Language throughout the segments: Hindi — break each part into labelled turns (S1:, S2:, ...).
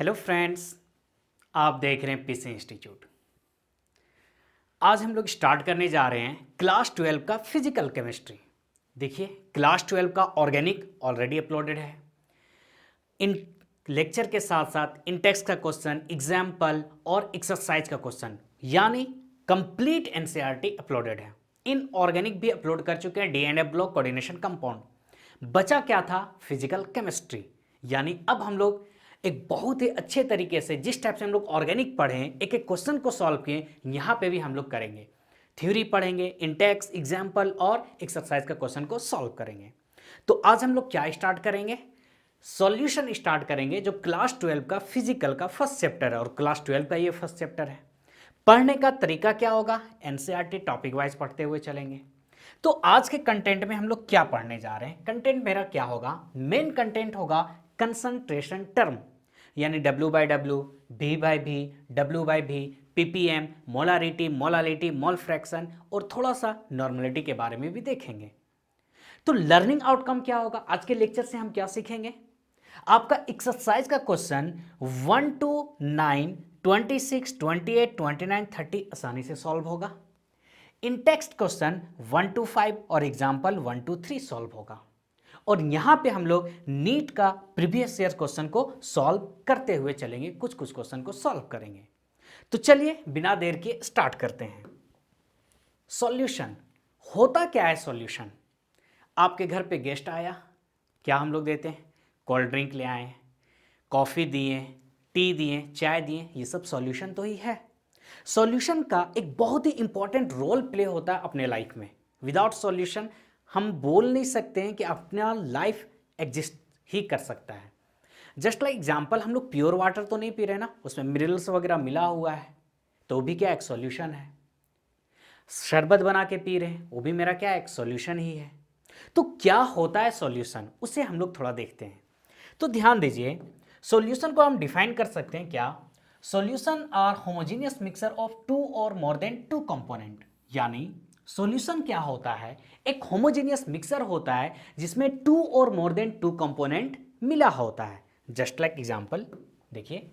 S1: हेलो फ्रेंड्स, आप देख रहे हैं पीसी इंस्टीट्यूट। आज हम लोग स्टार्ट करने जा रहे हैं क्लास 12 का फिजिकल केमिस्ट्री। देखिए, क्लास 12 का ऑर्गेनिक ऑलरेडी अपलोडेड है। इन लेक्चर के साथ साथ इन टेक्स्ट का क्वेश्चन, एग्जाम्पल और एक्सरसाइज का क्वेश्चन यानी कंप्लीट एनसीईआरटी अपलोडेड है। इन ऑर्गेनिक भी अपलोड कर चुके हैं, डी&एफ ब्लॉक कोऑर्डिनेशन कंपाउंड। बचा क्या था? Physical chemistry. यानी अब हम लोग एक बहुत ही अच्छे तरीके से जिस टाइप से हम लोग ऑर्गेनिक पढ़े, एक एक क्वेश्चन को सॉल्व किए, यहाँ पे भी हम लोग करेंगे। थ्योरी पढ़ेंगे, इंटेक्स, एग्जाम्पल और एक्सरसाइज का क्वेश्चन को सॉल्व करेंगे। तो आज हम लोग क्या स्टार्ट करेंगे? सॉल्यूशन स्टार्ट करेंगे, जो क्लास 12 का फिजिकल का फर्स्ट चैप्टर है और क्लास 12 का ये फर्स्ट चैप्टर है। पढ़ने का तरीका क्या होगा? एनसीईआरटी टॉपिक वाइज पढ़ते हुए चलेंगे। तो आज के कंटेंट में हम लोग क्या पढ़ने जा रहे हैं? कंटेंट मेरा क्या होगा? मेन कंटेंट होगा कंसंट्रेशन टर्म, यानी W/W, V/V, W/V, ppm, molarity, molality, mole fraction और थोड़ा सा नॉर्मलिटी के बारे में भी देखेंगे। तो लर्निंग आउटकम क्या होगा? आज के लेक्चर से हम क्या सीखेंगे? आपका एक्सरसाइज का क्वेश्चन 1 to 9, 26, 28, 29, 30 आसानी से सॉल्व होगा। इन टेक्स्ट क्वेश्चन 1 to 5 और एग्जाम्पल 1 to 3 सॉल्व होगा। और यहां पे हम लोग नीट का प्रीवियस ईयर क्वेश्चन को सॉल्व करते हुए चलेंगे, कुछ कुछ क्वेश्चन को सॉल्व करेंगे। तो चलिए बिना देर के स्टार्ट करते हैं। सॉल्यूशन होता क्या है? सॉल्यूशन, आपके घर पे गेस्ट आया, क्या हम लोग देते हैं? कोल्ड ड्रिंक ले आए, कॉफ़ी दिए, टी दिए, चाय दिए, ये सब सॉल्यूशन तो ही है। सॉल्यूशन का एक बहुत ही इंपॉर्टेंट रोल प्ले होता है अपने लाइफ में। विदाउट सॉल्यूशन हम बोल नहीं सकते हैं कि अपना लाइफ एग्जिस्ट ही कर सकता है। जस्ट लाइक एग्जाम्पल, हम लोग प्योर वाटर तो नहीं पी रहे ना, उसमें मिनरल्स वगैरह मिला हुआ है, तो भी क्या एक सॉल्यूशन है। शरबत बना के पी रहे हैं, वो भी मेरा क्या एक सॉल्यूशन ही है। तो क्या होता है सॉल्यूशन, उसे हम लोग थोड़ा देखते हैं। तो ध्यान दीजिए, सॉल्यूशन को हम डिफाइन कर सकते हैं क्या? Solution are homogeneous mixture of two और मोर देन टू कंपोनेंट। यानी सॉल्यूशन क्या होता है? एक होमोजेनियस मिक्सचर होता है जिसमें टू और मोर देन टू कंपोनेंट मिला होता है। जस्ट लाइक एग्जांपल देखिए,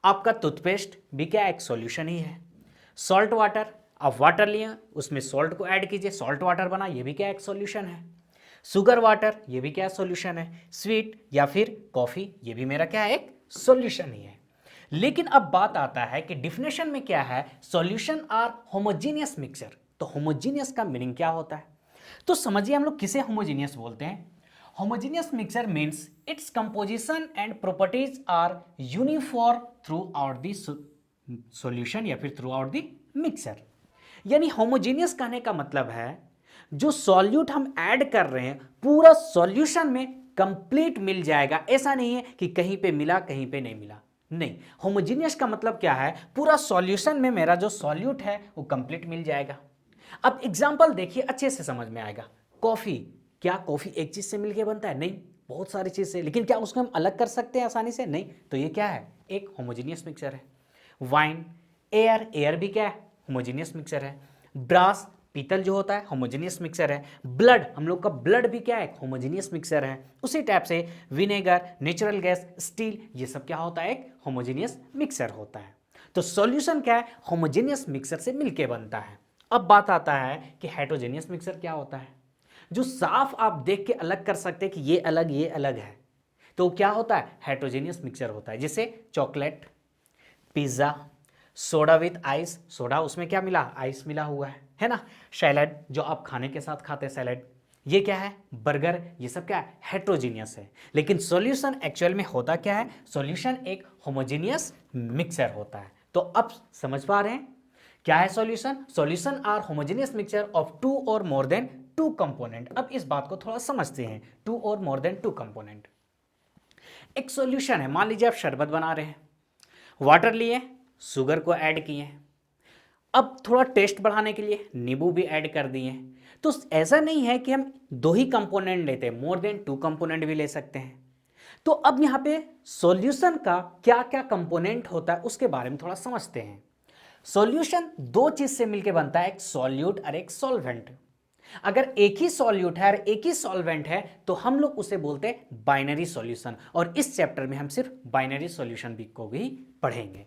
S1: आपका टूथपेस्ट भी क्या एक सॉल्यूशन ही है। सॉल्ट वाटर, आप वाटर लिए, उसमें सॉल्ट को ऐड कीजिए, सॉल्ट वाटर बना, ये भी क्या एक सॉल्यूशन है। शुगर वाटर, ये भी क्या सॉल्यूशन है। स्वीट या फिर कॉफ़ी, ये भी मेरा क्या एक सॉल्यूशन ही है। लेकिन अब बात आता है कि डिफिनेशन में क्या है? Solution are homogeneous mixture. तो होमोजेनियस का मीनिंग क्या होता है? तो समझिए, हम लोग किसे होमोजेनियस बोलते हैं? Homogeneous mixture means its composition and properties are uniform throughout the solution या फिर थ्रू आउट द मिक्सचर। यानी होमोजेनियस कहने का मतलब है जो सॉल्यूट हम ऐड कर रहे हैं पूरा सॉल्यूशन में कंप्लीट मिल जाएगा। ऐसा नहीं है कि कहीं पे मिला कहीं पे नहीं मिला, नहीं। होमोजेनियस का मतलब क्या है? पूरा सॉल्यूशन में मेरा जो सॉल्यूट है वो कंप्लीट मिल जाएगा। अब एग्जांपल देखिए, अच्छे से समझ में आएगा। कॉफी, क्या कॉफी एक चीज से मिलके बनता है? नहीं, बहुत सारी चीज से। लेकिन क्या उसको हम अलग कर सकते हैं आसानी से? नहीं। तो ये क्या है? एक होमोजेनियस मिक्सचर है। वाइन, एयर, एयर भी क्या है? होमोजेनियस मिक्सचर है। ब्रास, पीतल जो होता है, होमोजेनियस मिक्सचर है। ब्लड, हम लोग का ब्लड भी क्या है? होमोजेनियस मिक्सचर है। उसी टाइप से विनेगर, नेचुरल गैस, स्टील, ये सब क्या होता है? एक होमोजेनियस मिक्सचर होता है। तो सॉल्यूशन क्या है? होमोजेनियस मिक्सचर से मिलके बनता है। अब बात आता है कि हेटेरोजेनियस मिक्सचर क्या होता है? जो साफ आप देख के अलग कर सकते हैं कि ये अलग है, तो क्या होता है? हेटेरोजेनियस मिक्सचर होता है। जैसे chocolate, pizza, soda with ice, soda उसमें क्या मिला? आइस मिला हुआ है ना। सैलेड, जो आप खाने के साथ खाते हैं सैलेड, ये क्या है? बर्गर, ये सब क्या है? हेटेरोजेनियस है। लेकिन सॉल्यूशन एक्चुअल में होता क्या है? सॉल्यूशन एक होमोजेनियस मिक्सचर होता है। तो अब समझ पा रहे हैं क्या है solution? Solution are homogeneous mixture of two और मोर देन टू कंपोनेंट। अब इस बात को थोड़ा समझते हैं। टू और मोर देन टू कंपोनेंट एक सॉल्यूशन है। मान लीजिए आप शरबत बना रहे हैं, वाटर लिए, शुगर को ऐड किए, अब थोड़ा टेस्ट बढ़ाने के लिए नींबू भी ऐड कर दिए। तो ऐसा नहीं है कि हम दो ही कंपोनेंट लेते हैं, मोर देन टू कंपोनेंट भी ले सकते हैं। तो अब यहां पे सॉल्यूशन का क्या क्या कंपोनेंट होता है उसके बारे में थोड़ा समझते हैं। सॉल्यूशन दो चीज से मिलकर बनता है, एक सॉल्यूट और एक सॉल्वेंट। अगर एक ही सॉल्यूट है और एक ही सॉल्वेंट है तो हम लोग उसे बोलते हैं बाइनरी सॉल्यूशन, और इस चैप्टर में हम सिर्फ बाइनरी सॉल्यूशन भी को भी पढ़ेंगे।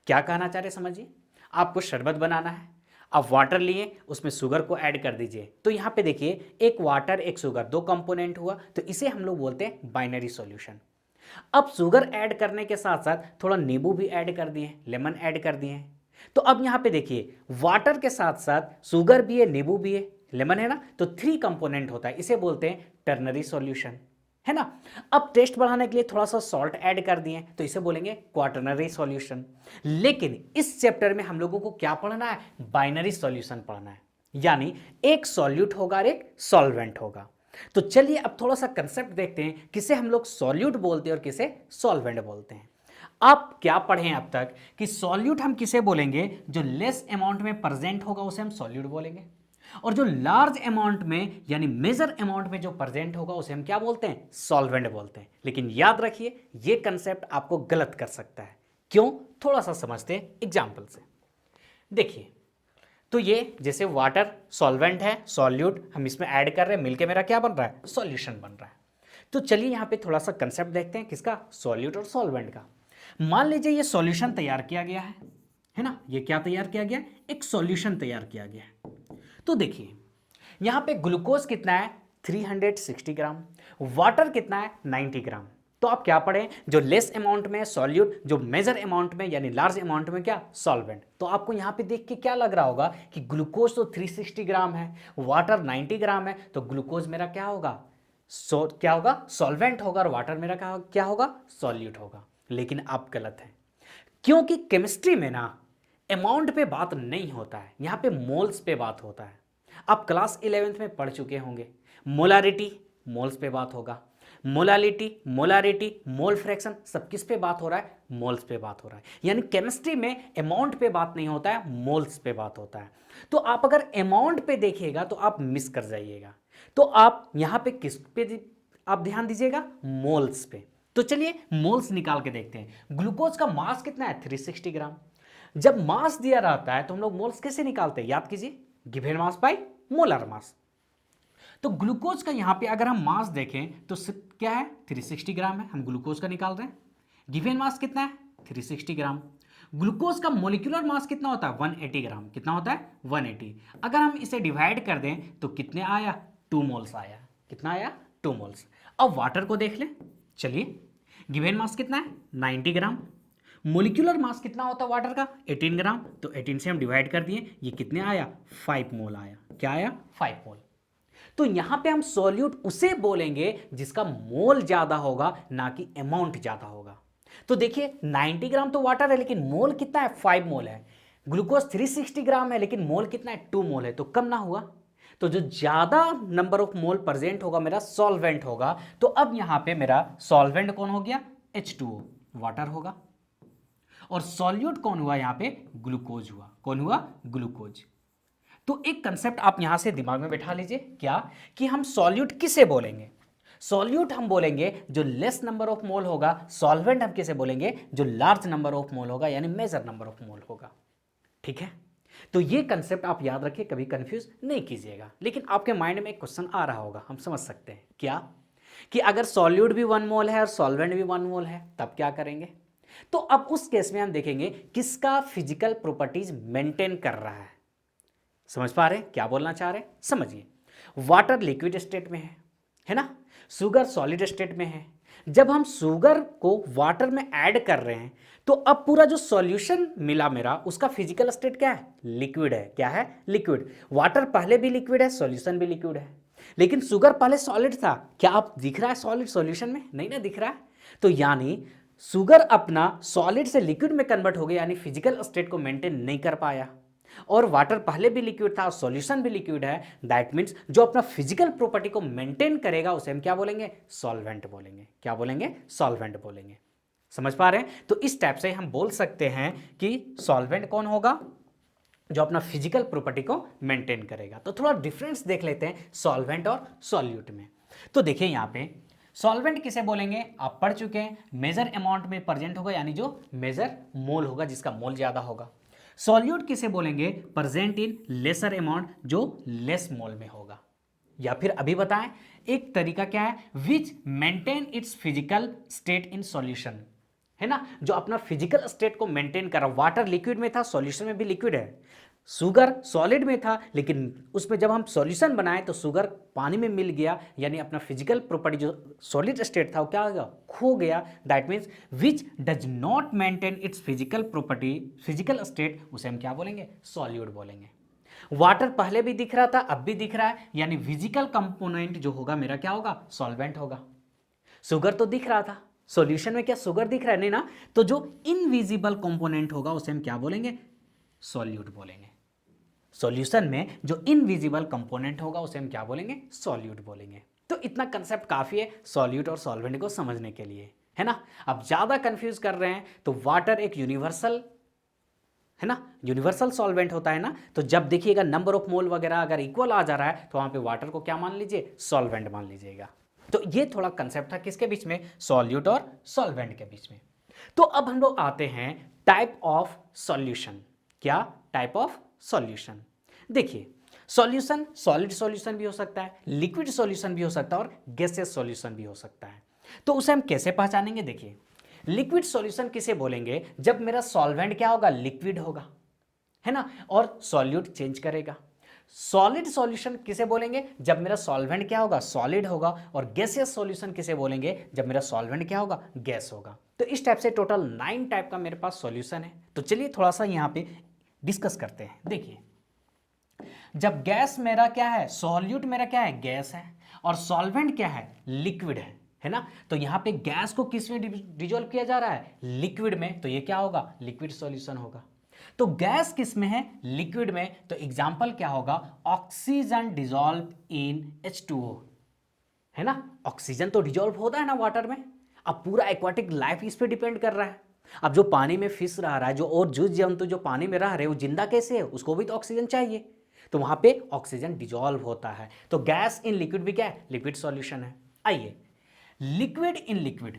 S1: क्या कहना चाह रहे समझिए, आपको शरबत बनाना है, आप वाटर लिए, उसमें शुगर को ऐड कर दीजिए, तो यहां पे देखिए एक वाटर एक शुगर, दो कंपोनेंट हुआ, तो इसे हम लोग बोलते हैं बाइनरी सॉल्यूशन। अब शुगर ऐड करने के साथ साथ थोड़ा नींबू भी ऐड कर दिए, लेमन ऐड कर दिए, तो अब यहां पे देखिए वाटर के साथ साथ शुगर भी है, नींबू भी है, लेमन है ना, तो थ्री कंपोनेंट होता है, इसे बोलते हैं टर्नरी सॉल्यूशन, है ना। अब टेस्ट बढ़ाने के लिए थोड़ा सा सॉल्ट ऐड कर दिए, तो इसे बोलेंगे क्वाटरनरी सॉल्यूशन। लेकिन इस चैप्टर में हम लोगों को क्या पढ़ना है, बाइनरी सॉल्यूशन पढ़ना है, यानी एक सॉल्यूट होगा और एक सॉल्वेंट होगा। तो चलिए अब थोड़ा सा कंसेप्ट देखते हैं, किसे हम लोग सॉल्यूट बोलते हैं और किसे सॉल्वेंट बोलते हैं। आप क्या पढ़े हैं अब तक कि सॉल्यूट हम किसे बोलेंगे, जो लेस अमाउंट में प्रेजेंट होगा उसे हम सॉल्यूट बोलेंगे, और जो लार्ज अमाउंट में यानी मेजर अमाउंट में जो प्रेजेंट होगा उसे हम क्या बोलते हैं, सॉल्वेंट बोलते हैं। लेकिन याद रखिए ये कंसेप्ट आपको गलत कर सकता है। क्यों, थोड़ा सा समझते हैं एग्जाम्पल से। देखिए, तो ये जैसे वाटर सॉल्वेंट है, सॉल्यूट हम इसमें ऐड कर रहे हैं, मिलके मेरा क्या बन रहा है, सॉल्यूशन बन रहा है। तो चलिए यहाँ पे थोड़ा सा कंसेप्ट देखते हैं, किसका, सॉल्यूट और सॉल्वेंट का। मान लीजिए ये सॉल्यूशन तैयार किया गया है ना, ये क्या तैयार किया गया, एक सॉल्यूशन तैयार किया गया है। तो देखिए यहाँ पे ग्लूकोज कितना है, 360 ग्राम, वाटर कितना है, 90 ग्राम। तो आप क्या पढ़ें, जो लेस अमाउंट में सॉल्यूट, जो मेजर अमाउंट में यानी लार्ज अमाउंट में क्या, सॉल्वेंट। तो आपको यहाँ पे देख के क्या लग रहा होगा कि ग्लूकोज तो 360 ग्राम है, वाटर 90 ग्राम है, तो ग्लूकोज मेरा क्या होगा, क्या होगा, सॉल्वेंट होगा, और वाटर मेरा क्या होगा, सॉल्यूट होगा। लेकिन आप गलत हैं, क्योंकि केमिस्ट्री में ना अमाउंट पे बात नहीं होता है, यहाँ पे मोल्स पे बात होता है। आप क्लास 11th में पढ़ चुके होंगे, मोलारिटी मोल्स पे बात होगा, मोलारिटी मोल फ्रैक्शन, सब किस पे बात हो रहा है, मोल्स पे बात हो रहा है। यानी केमिस्ट्री में अमाउंट पे बात नहीं होता है, मोल्स पे बात होता है। तो आप अगर अमाउंट पे देखिएगा तो आप मिस कर जाइएगा। तो आप यहां पे किस पे आप ध्यान दीजिएगा, मोल्स पे। तो चलिए मोल्स निकाल के देखते हैं। ग्लूकोज का मास कितना है, 360 ग्राम। जब मास दिया रहता है तो हम लोग मोल्स कैसे निकालते हैं, याद कीजिए, गिवन मास बाय मोलर मास। तो ग्लूकोज का यहां पे अगर हम मास देखें तो क्या है, 360 ग्राम है, हम ग्लूकोज का निकाल रहे हैं। गिवन मास कितना है, 360 ग्राम। ग्लूकोज का मोलिकुलर मास कितना होता है, 180 ग्राम। कितना होता है, 180। अगर हम इसे डिवाइड कर दें तो कितने आया, 2 मोल्स आया। कितना आया, 2 मोल्स। अब वाटर को देख लें, चलिए, गिवन मास कितना है, 90 ग्राम। मोलिकुलर मास कितना होता है वाटर का, 18 ग्राम। तो 18 से हम डिवाइड कर दिए, ये कितने आया, 5 मोल आया। क्या आया, 5 मोल। तो यहां पे हम सॉल्यूट उसे बोलेंगे जिसका मोल ज्यादा होगा, ना कि अमाउंट ज्यादा होगा। तो देखिए 90 ग्राम तो वाटर है, लेकिन मोल कितना है, 5 मोल है। ग्लूकोज 360 ग्राम है, लेकिन मोल कितना है, 2 मोल है, तो कम ना हुआ। तो जो ज्यादा नंबर ऑफ मोल प्रेजेंट होगा मेरा सॉल्वेंट होगा। तो अब यहां पे मेरा सॉल्वेंट कौन हो गया, H2O, वाटर होगा। और सॉल्यूट कौन हुआ, यहां पे ग्लूकोज हुआ। कौन हुआ, ग्लूकोज। तो एक कंसेप्ट आप यहां से दिमाग में बैठा लीजिए, क्या, कि हम सॉल्यूट किसे बोलेंगे, सॉल्यूट हम बोलेंगे जो लेस नंबर ऑफ मोल होगा, सॉल्वेंट हम किसे बोलेंगे जो लार्ज नंबर ऑफ मोल होगा, यानी मेजर नंबर ऑफ मोल होगा। ठीक है, तो ये कंसेप्ट आप याद रखिए, कभी कंफ्यूज नहीं कीजिएगा। लेकिन आपके माइंड में एक क्वेश्चन आ रहा होगा, हम समझ सकते हैं, क्या, कि अगर सॉल्यूट भी 1 मोल है और सॉल्वेंट भी 1 मोल है, तब क्या करेंगे। तो अब उस केस में हम देखेंगे किसका फिजिकल प्रॉपर्टीज मेंटेन कर रहा है। समझ पा रहे हैं क्या बोलना चाह रहे हैं, समझिए। वाटर लिक्विड स्टेट में है ना, शुगर सॉलिड स्टेट में है। जब हम शुगर को वाटर में ऐड कर रहे हैं तो अब पूरा जो सॉल्यूशन मिला मेरा, उसका फिजिकल स्टेट क्या है, लिक्विड है। क्या है, लिक्विड। वाटर पहले भी लिक्विड है, सॉल्यूशन भी लिक्विड है। लेकिन शुगर पहले सॉलिड था, क्या आप दिख रहा है सॉलिड सॉल्यूशन में, नहीं ना दिख रहा है। तो यानी शुगर अपना सॉलिड से लिक्विड में कन्वर्ट हो गया, यानी फिजिकल स्टेट को मेंटेन नहीं कर पाया। और वाटर पहले भी लिक्विड था और सॉल्यूशन भी लिक्विड है, दैट मीन्स जो अपना फिजिकल प्रॉपर्टी को मेंटेन करेगा उसे हम क्या बोलेंगे, सॉल्वेंट बोलेंगे। क्या बोलेंगे, सॉल्वेंट बोलेंगे। समझ पा रहे हैं। तो इस टाइप से हम बोल सकते हैं कि सॉल्वेंट कौन होगा, जो अपना फिजिकल प्रॉपर्टी को मेंटेन करेगा। तो थोड़ा डिफरेंस देख लेते हैं सॉल्वेंट और सॉल्यूट में। तो देखिए यहां पे सॉल्वेंट किसे बोलेंगे, आप पढ़ चुके हैं, मेजर अमाउंट में प्रेजेंट होगा, यानी जो मेजर मोल होगा, जिसका मोल ज्यादा होगा। सॉल्यूट किसे बोलेंगे? प्रेजेंट इन लेसर अमाउंट, जो लेस मोल में होगा। या फिर अभी बताएं, एक तरीका क्या है, which maintain its physical state in solution, है ना, जो अपना फिजिकल स्टेट को मेंटेन कर रहा। वाटर लिक्विड में था, सॉल्यूशन में भी लिक्विड है। शुगर सॉलिड में था, लेकिन उसमें जब हम सॉल्यूशन बनाए तो शुगर पानी में मिल गया, यानी अपना फिजिकल प्रॉपर्टी जो सॉलिड स्टेट था वो क्या हो गया, खो गया। That means which does not maintain its physical property, physical state, उसे हम क्या बोलेंगे? सॉल्यूट बोलेंगे। वाटर पहले भी दिख रहा था, अब भी दिख रहा है, यानी फिजिकल कंपोनेंट जो होगा मेरा क्या होगा? सॉल्वेंट होगा। शुगर तो दिख रहा था, सॉल्यूशन में क्या शुगर दिख रहा है? नहीं ना, तो जो इनविजिबल कंपोनेंट होगा उसे हम क्या बोलेंगे? सॉल्यूट बोलेंगे। सॉल्यूशन में जो इनविजिबल कंपोनेंट होगा उसे हम क्या बोलेंगे? सॉल्यूट बोलेंगे। तो इतना कंसेप्ट काफी है सॉल्यूट और सॉल्वेंट को समझने के लिए, है ना। अब ज्यादा कंफ्यूज कर रहे हैं तो वाटर एक यूनिवर्सल, है ना, यूनिवर्सल सॉल्वेंट होता है ना, तो जब देखिएगा नंबर ऑफ मोल वगैरह अगर इक्वल आ जा रहा है तो वहां पे वाटर को क्या मान लीजिए? सॉल्वेंट मान लीजिएगा। तो ये थोड़ा कंसेप्ट था किसके बीच में? सॉल्यूट और सॉल्वेंट के बीच में। तो अब हम लोग आते हैं टाइप ऑफ सॉल्यूशन। क्या टाइप ऑफ सॉल्यूशन? देखिए, सॉल्यूशन सॉलिड सॉल्यूशन भी हो सकता है, लिक्विड सॉल्यूशन भी हो सकता है और गैसियस सॉल्यूशन भी हो सकता है। तो उसे हम कैसे पहचानेंगे? देखिए, लिक्विड सॉल्यूशन किसे बोलेंगे? जब मेरा सॉल्वेंट क्या होगा? लिक्विड होगा, है ना, और सॉल्यूट चेंज करेगा। सॉलिड सॉल्यूशन किसे बोलेंगे? जब मेरा सॉल्वेंट क्या होगा? सॉलिड होगा। और गैसियस सॉल्यूशन किसे बोलेंगे? जब मेरा सॉल्वेंट क्या होगा? गैस होगा। तो इस टाइप से टोटल 9 टाइप का मेरे पास सॉल्यूशन है। तो चलिए थोड़ा सा यहाँ पे डिस्कस करते हैं। देखिए, जब गैस मेरा क्या है? सॉल्यूट मेरा क्या है? गैस है। और सॉल्वेंट क्या है? लिक्विड है ना। तो यहां पे गैस को किस में डिजोल्व किया जा रहा है? लिक्विड में। तो ये क्या होगा? लिक्विड सॉल्यूशन होगा। तो गैस किस में है? लिक्विड में। तो एग्जांपल क्या होगा? ऑक्सीजन डिजोल्व इन H2O, है ना। ऑक्सीजन तो डिजोल्व होता है ना वाटर में। अब पूरा एक्वाटिक लाइफ इस पे डिपेंड कर रहा है। अब जो पानी में फिश रह रहा है, जो और जीव जंतु जो पानी में रह रहे हैं, वो जिंदा कैसे है? उसको भी तो ऑक्सीजन चाहिए। तो वहां पे ऑक्सीजन डिजोल्व होता है। तो गैस इन लिक्विड भी क्या है? लिक्विड सॉल्यूशन है। आइए, लिक्विड इन लिक्विड,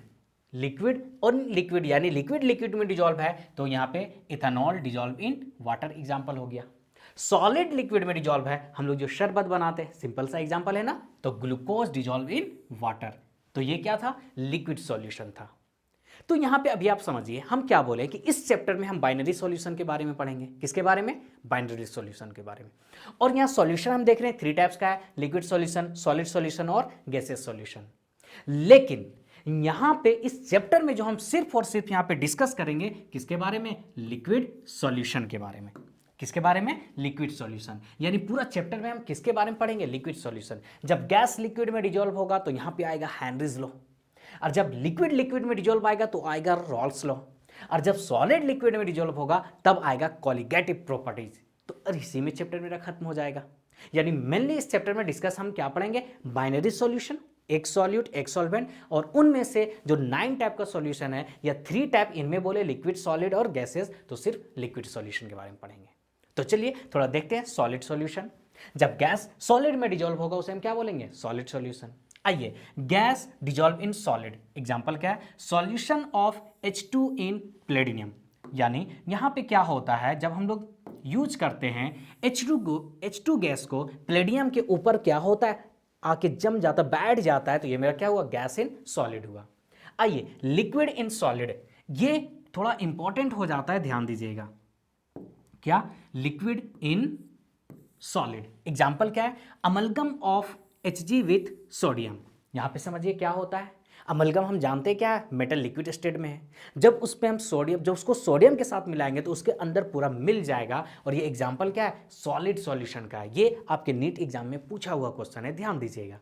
S1: लिक्विड और लिक्विड, यानी लिक्विड लिक्विड में डिजोल्व है, तो यहां पे ethanol dissolve in water example हो गया। सॉलिड लिक्विड में डिजोल्व है, हम लोग जो शरबत बनाते हैं, सिंपल सा एग्जांपल है ना, तो ग्लूकोज डिजोल्व इन वाटर। तो ये क्या था? लिक्विड सॉल्यूशन था। तो यहां पे अभी आप समझिए हम क्या बोले कि इस चैप्टर में हम बाइनरी सॉल्यूशन के बारे में पढ़ेंगे। किसके बारे में? बाइनरी सॉल्यूशन के बारे में। और यहां सॉल्यूशन हम देख रहे हैं 3 टाइप्स का है, लिक्विड सॉल्यूशन, सॉलिड सॉल्यूशन और गैसियस सॉल्यूशन। लेकिन यहां पे इस चैप्टर में जो हम सिर्फ और सिर्फ यहां पे डिस्कस करेंगे, किसके बारे में? लिक्विड सॉल्यूशन के बारे में। किसके बारे में? Liquid solution. यानी पूरा चैप्टर में हम किसके बारे में पढ़ेंगे? Liquid solution. जब गैस लिक्विड में डिजोल्व होगा तो यहां पे आएगा हेनरीज लॉ, और जब लिक्विड लिक्विड में डिजोल्व आएगा तो आएगा रॉल्स लॉ, और जब सॉलिड लिक्विड में डिजोल्व होगा तब आएगा कोलिगेटिव प्रॉपर्टीज। तो इसी में चैप्टर मेरा खत्म हो जाएगा। यानी मेनली इस चैप्टर में डिस्कस हम क्या पढ़ेंगे? बाइनरी सॉल्यूशन, एक सॉल्यूट एक सॉल्वेंट, और उनमें से जो 9 टाइप का सॉल्यूशन है या 3 टाइप इनमें बोले, लिक्विड सॉलिड और गैसेस, तो सिर्फ लिक्विड सॉल्यूशन के बारे में पढ़ेंगे। तो चलिए थोड़ा देखते हैं सॉलिड सॉल्यूशन। जब गैस सॉलिड में डिजोल्व होगा उसे हम क्या बोलेंगे? Solid solution. आइए, gas dissolve in solid, example क्या है? Solution of H2 in platinum. यानी यहां पे क्या होता है, जब हम लोग यूज करते हैं H2 गैस को, प्लेटिनियम के ऊपर क्या होता है? आके जम जाता, बैठ जाता है, तो ये मेरा क्या हुआ? गैस इन सॉलिड हुआ। आइए, लिक्विड इन सॉलिड, ये थोड़ा इंपॉर्टेंट हो जाता है, ध्यान दीजिएगा। क्या? लिक्विड इन सॉलिड, एग्जाम्पल क्या है? Amalgam of Hg with sodium. यहां पे समझिए क्या होता है। अमलगम हम जानते हैं क्या है? मेटल लिक्विड स्टेट में है। जब उस पर हम सोडियम, जब उसको सोडियम के साथ मिलाएंगे तो उसके अंदर पूरा मिल जाएगा। और ये एग्जाम्पल क्या है? सॉलिड सॉल्यूशन का है। ये आपके नीट एग्जाम में पूछा हुआ क्वेश्चन है, ध्यान दीजिएगा।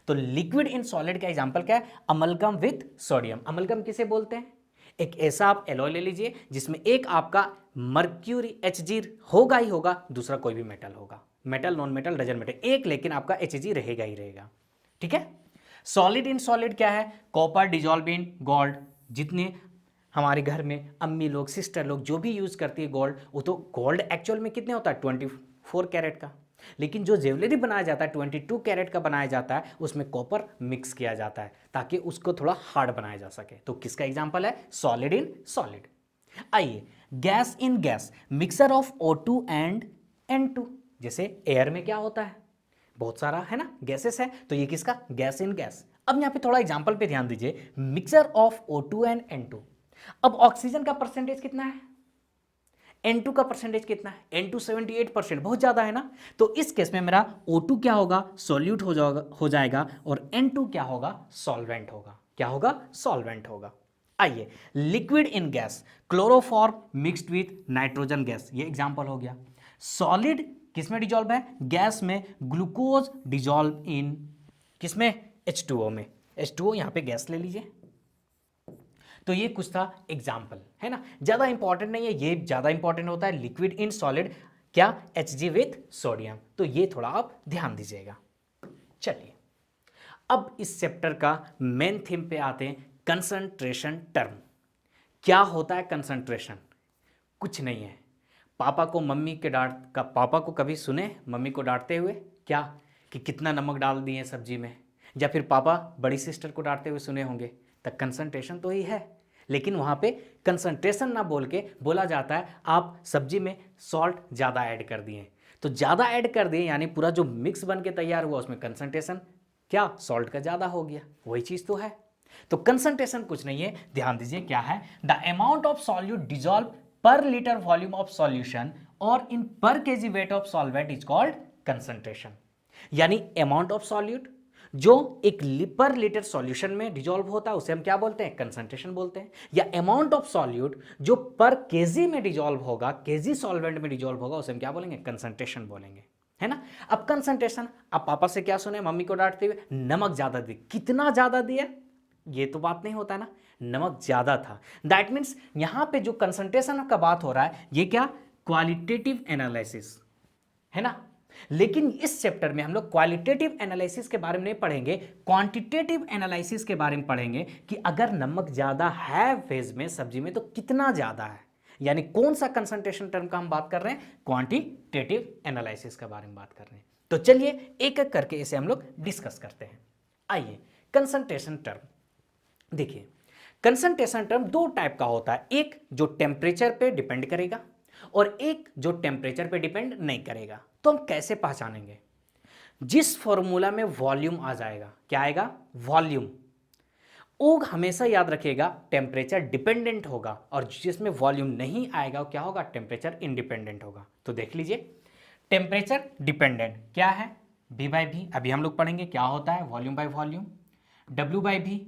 S1: तो लिक्विड इन सॉलिड का एग्जाम्पल क्या है? Amalgam with sodium. अमलगम किसे बोलते हैं? एक ऐसा आप एलॉय ले लीजिए जिसमें एक आपका मर्क्यूरी Hg होगा ही होगा, दूसरा कोई भी मेटल होगा, metal non metal dozen metal, एक लेकिन आपका Hg रहेगा ही रहेगा। ठीक है। सॉलिड इन सॉलिड क्या है? Copper dissolve in gold. जितने हमारे घर में अम्मी लोग, सिस्टर लोग जो भी यूज करती है गोल्ड, वो तो गोल्ड एक्चुअल में कितने होता है? 24 कैरेट का। लेकिन जो ज्वेलरी बनाया जाता है 22 कैरेट का बनाया जाता है, उसमें कॉपर मिक्स किया जाता है ताकि उसको थोड़ा हार्ड बनाया जा सके। तो किसका एग्जांपल है? Solid in solid. आइए, gas in gas, mixture of O2 and N2। जैसे एयर में क्या होता है, बहुत सारा है ना गैसेस है, तो ये किसका, गैस इन गैस। अब यहाँ पे थोड़ा एग्जांपल पे ध्यान दीजिए, mixer of O2 and N2। अब ऑक्सीजन का परसेंटेज कितना है, N2 का परसेंटेज कितना है, N2 78%, बहुत ज्यादा है ना। तो इस केस में मेरा O2 क्या होगा, सॉल्यूट हो जाएगा और N2 क्या होगा, सॉल्वेंट होगा। क्या होगा, सॉल्वेंट होगा। आइए, liquid in gas, chloroform mixed with nitrogen gas, ये एग्जांपल हो गया। सॉलिड किसमें डिजॉल्व है, गैस में, ग्लूकोज डिजॉल्व इन किसमें, H2O में। H2O यहां पे गैस ले लीजिए। तो ये कुछ था एग्जाम्पल, है ना, ज्यादा इंपॉर्टेंट नहीं है, ये ज्यादा इंपॉर्टेंट होता है लिक्विड इन सॉलिड, क्या, Hg विथ सोडियम। तो ये थोड़ा आप ध्यान दीजिएगा। चलिए, अब इस चैप्टर का मेन थीम पे आते हैं, कंसंट्रेशन टर्म। क्या होता है कंसंट्रेशन, कुछ नहीं है। पापा को मम्मी के डांट का, पापा को कभी सुने मम्मी को डांटते हुए, क्या, कि कितना नमक डाल दिए सब्जी में, या फिर पापा बड़ी सिस्टर को डांटते हुए सुने होंगे। तब कंसंट्रेशन तो ही है, लेकिन वहाँ पे कंसंट्रेशन ना बोल के बोला जाता है आप सब्जी में सॉल्ट ज़्यादा ऐड कर दिए। तो ज़्यादा ऐड कर दिए यानी पूरा जो मिक्स बन के तैयार हुआ उसमें कंसंट्रेशन क्या, सॉल्ट का ज़्यादा हो गया, वही चीज़ तो है। तो कंसंट्रेशन कुछ नहीं है, ध्यान दीजिए क्या है, the amount of solute dissolve पर लीटर वॉल्यूम ऑफ सॉल्यूशन और इन पर KG weight of solvent is called concentration. यानी अमाउंट ऑफ सॉल्यूट जो एक पर लीटर सॉल्यूशन में डिजॉल्व होता है उसे हम क्या बोलते हैं, कंसंट्रेशन बोलते हैं। या अमाउंट ऑफ सॉल्यूट जो पर केजी में डिजॉल्व होगा, केजी सॉल्वेंट में डिजॉल्व होगा, उसे हम क्या बोलेंगे, कंसंट्रेशन बोलेंगे, है ना। अब कंसंट्रेशन, अब पापा से क्या सुने मम्मी को डांटते हुए, नमक ज्यादा दिया, कितना ज्यादा दिया, ये तो बात नहीं होता ना, नमक ज्यादा था। दैट मीन्स यहां पे जो कंसंट्रेशन का बात हो रहा है ये क्या, क्वालिटेटिव एनालिसिस, है ना। लेकिन इस चैप्टर में हम लोग क्वालिटेटिव एनालिसिस के बारे में नहीं पढ़ेंगे, क्वांटिटेटिव एनालिसिस के बारे में पढ़ेंगे कि अगर नमक ज्यादा है वेज में, सब्जी में, तो कितना ज्यादा है, यानी कौन सा कंसंट्रेशन टर्म का हम बात कर रहे हैं, क्वांटिटेटिव एनालिसिस के बारे में बात कर रहे हैं। तो चलिए एक एक करके इसे हम लोग डिस्कस करते हैं। आइए, कंसंट्रेशन टर्म देखिए, कंसंट्रेशन टर्म दो टाइप का होता है, एक जो टेम्परेचर पे डिपेंड करेगा और एक जो टेम्परेचर पे डिपेंड नहीं करेगा। तो हम कैसे पहचानेंगे, जिस फॉर्मूला में वॉल्यूम आ जाएगा, क्या आएगा, वॉल्यूम, वो हमेशा याद रखिएगा टेम्परेचर डिपेंडेंट होगा, और जिसमें वॉल्यूम नहीं आएगा वो क्या होगा, टेम्परेचर इंडिपेंडेंट होगा। तो देख लीजिए, टेम्परेचर डिपेंडेंट क्या है, V बाई भी, अभी हम लोग पढ़ेंगे क्या होता है, volume by volume. W by भी,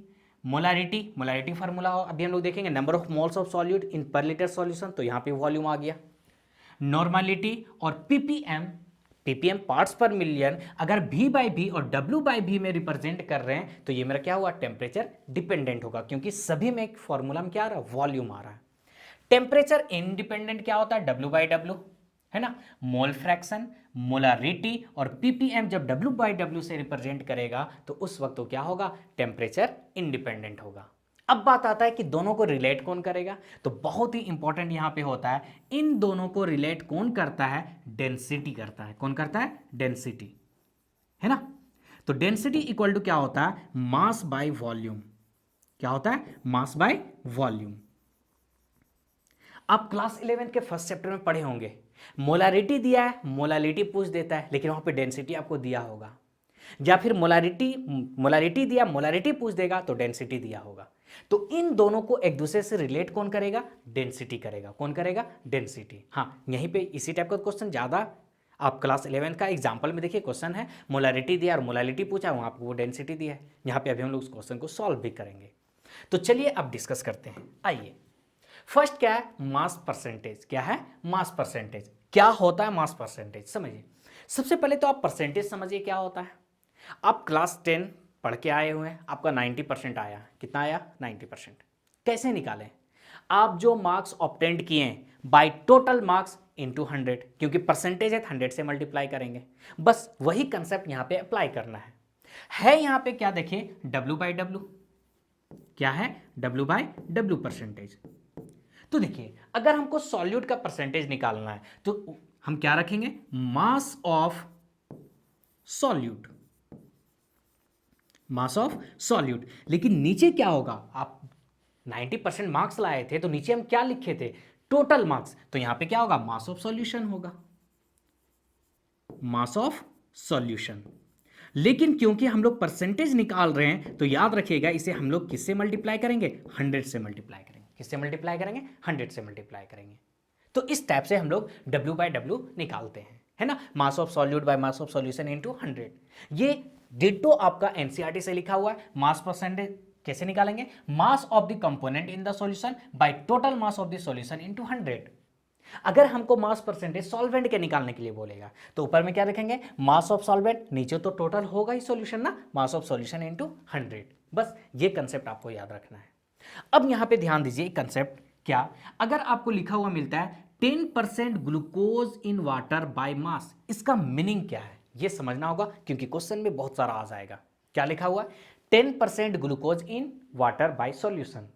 S1: मोलारिटी, मोलारिटी फार्मूला अभी हम लोग देखेंगे, number of moles of solute in per litre solution, तो यहाँ पे वॉल्यूम आ गया। नॉर्मलिटी और ppm, ppm parts per million, अगर V बाई भी और W बाई भी में रिप्रेजेंट कर रहे हैं तो ये मेरा क्या हुआ, टेम्परेचर डिपेंडेंट होगा, क्योंकि सभी में एक फॉर्मूला में क्या आ रहा है, वॉल्यूम आ रहा है। टेम्परेचर इंडिपेंडेंट क्या होता है, W बाई W, है ना, मोल फ्रैक्शन, मोलारिटी और पीपीएम जब W बाई W से रिप्रेजेंट करेगा तो उस वक्त तो क्या होगा, टेम्परेचर इंडिपेंडेंट होगा। अब बात आता है कि दोनों को रिलेट कौन करेगा, तो बहुत ही इंपॉर्टेंट यहां पे होता है, इन दोनों को रिलेट कौन करता है, डेंसिटी करता है। कौन करता है, डेंसिटी, है ना। तो डेंसिटी इक्वल टू क्या होता है, मास बाय वॉल्यूम। क्या होता है, मास बाय वॉल्यूम। आप क्लास 11 के फर्स्ट चैप्टर में पढ़े होंगे, मोलारिटी दिया है, मोलारिटी पूछ देता है, लेकिन वहां पे डेंसिटी आपको दिया होगा, या फिर मोलारिटी दिया, मोलारिटी पूछ देगा तो डेंसिटी दिया होगा। तो इन दोनों को एक दूसरे से रिलेट कौन करेगा, डेंसिटी करेगा। कौन करेगा, डेंसिटी। हाँ, यहीं पे इसी टाइप का क्वेश्चन ज्यादा आप क्लास 11 का एग्जाम्पल में देखिए, क्वेश्चन है मोलारिटी दिया और मोलारिटी पूछा, वहां पर वो डेंसिटी दिया है। यहाँ पे अभी हम लोग उस क्वेश्चन को सॉल्व भी करेंगे। तो चलिए अब डिस्कस करते हैं। आइए, फर्स्ट क्या है, मास परसेंटेज। क्या है, मास परसेंटेज। क्या होता है मास परसेंटेज, समझिए। सबसे पहले तो आप परसेंटेज समझिए क्या होता है। आप क्लास 10 पढ़ के आए हुए हैं, आपका 90% आया, कितना आया, 90%। कैसे निकालें, आप जो मार्क्स ऑब्टेंड किए हैं बाय टोटल मार्क्स इंटू 100, क्योंकि परसेंटेज है 100 से मल्टीप्लाई करेंगे। बस वही कंसेप्ट यहां पे अप्लाई करना है यहां पे क्या देखिए, W बाई W। क्या है, W बाई W परसेंटेज। तो देखिए, अगर हमको सॉल्यूट का परसेंटेज निकालना है तो हम क्या रखेंगे, मास of solute, mass of solute. लेकिन नीचे क्या होगा, आप 90% मार्क्स लाए थे तो नीचे हम क्या लिखे थे, टोटल मार्क्स, तो यहां पे क्या होगा, मास ऑफ सॉल्यूशन होगा, मास ऑफ सॉल्यूशन। लेकिन क्योंकि हम लोग परसेंटेज निकाल रहे हैं तो याद रखिएगा इसे हम लोग किससे मल्टीप्लाई करेंगे, 100 से मल्टीप्लाई करेंगे। किससे मल्टीप्लाई करेंगे, 100 से मल्टीप्लाई करेंगे। तो इस टाइप से हम लोग W बाय W निकालते हैं, है ना, मास of solute by mass of solution into 100। ये डिटो आपका एनसीईआरटी से लिखा हुआ है। मास परसेंटेज कैसे निकालेंगे, mass of the component in the solution by total mass of the solution into 100। अगर हमको मास परसेंटेज सॉल्वेंट के निकालने के लिए बोलेगा तो ऊपर में क्या लिखेंगे, मास ऑफ सॉल्वेंट, नीचे तो टोटल होगा ही सॉल्यूशन ना, मास ऑफ सॉल्यूशन इनटू 100। बस ये कंसेप्ट आपको याद रखना है। अब यहां पे ध्यान दीजिए कंसेप्ट क्या, अगर आपको लिखा हुआ मिलता है 10% glucose in water by mass, इसका मीनिंग क्या है ये समझना होगा क्योंकि क्वेश्चन में बहुत सारा आ जाएगा। क्या लिखा हुआ है, 10% glucose in water bye solution,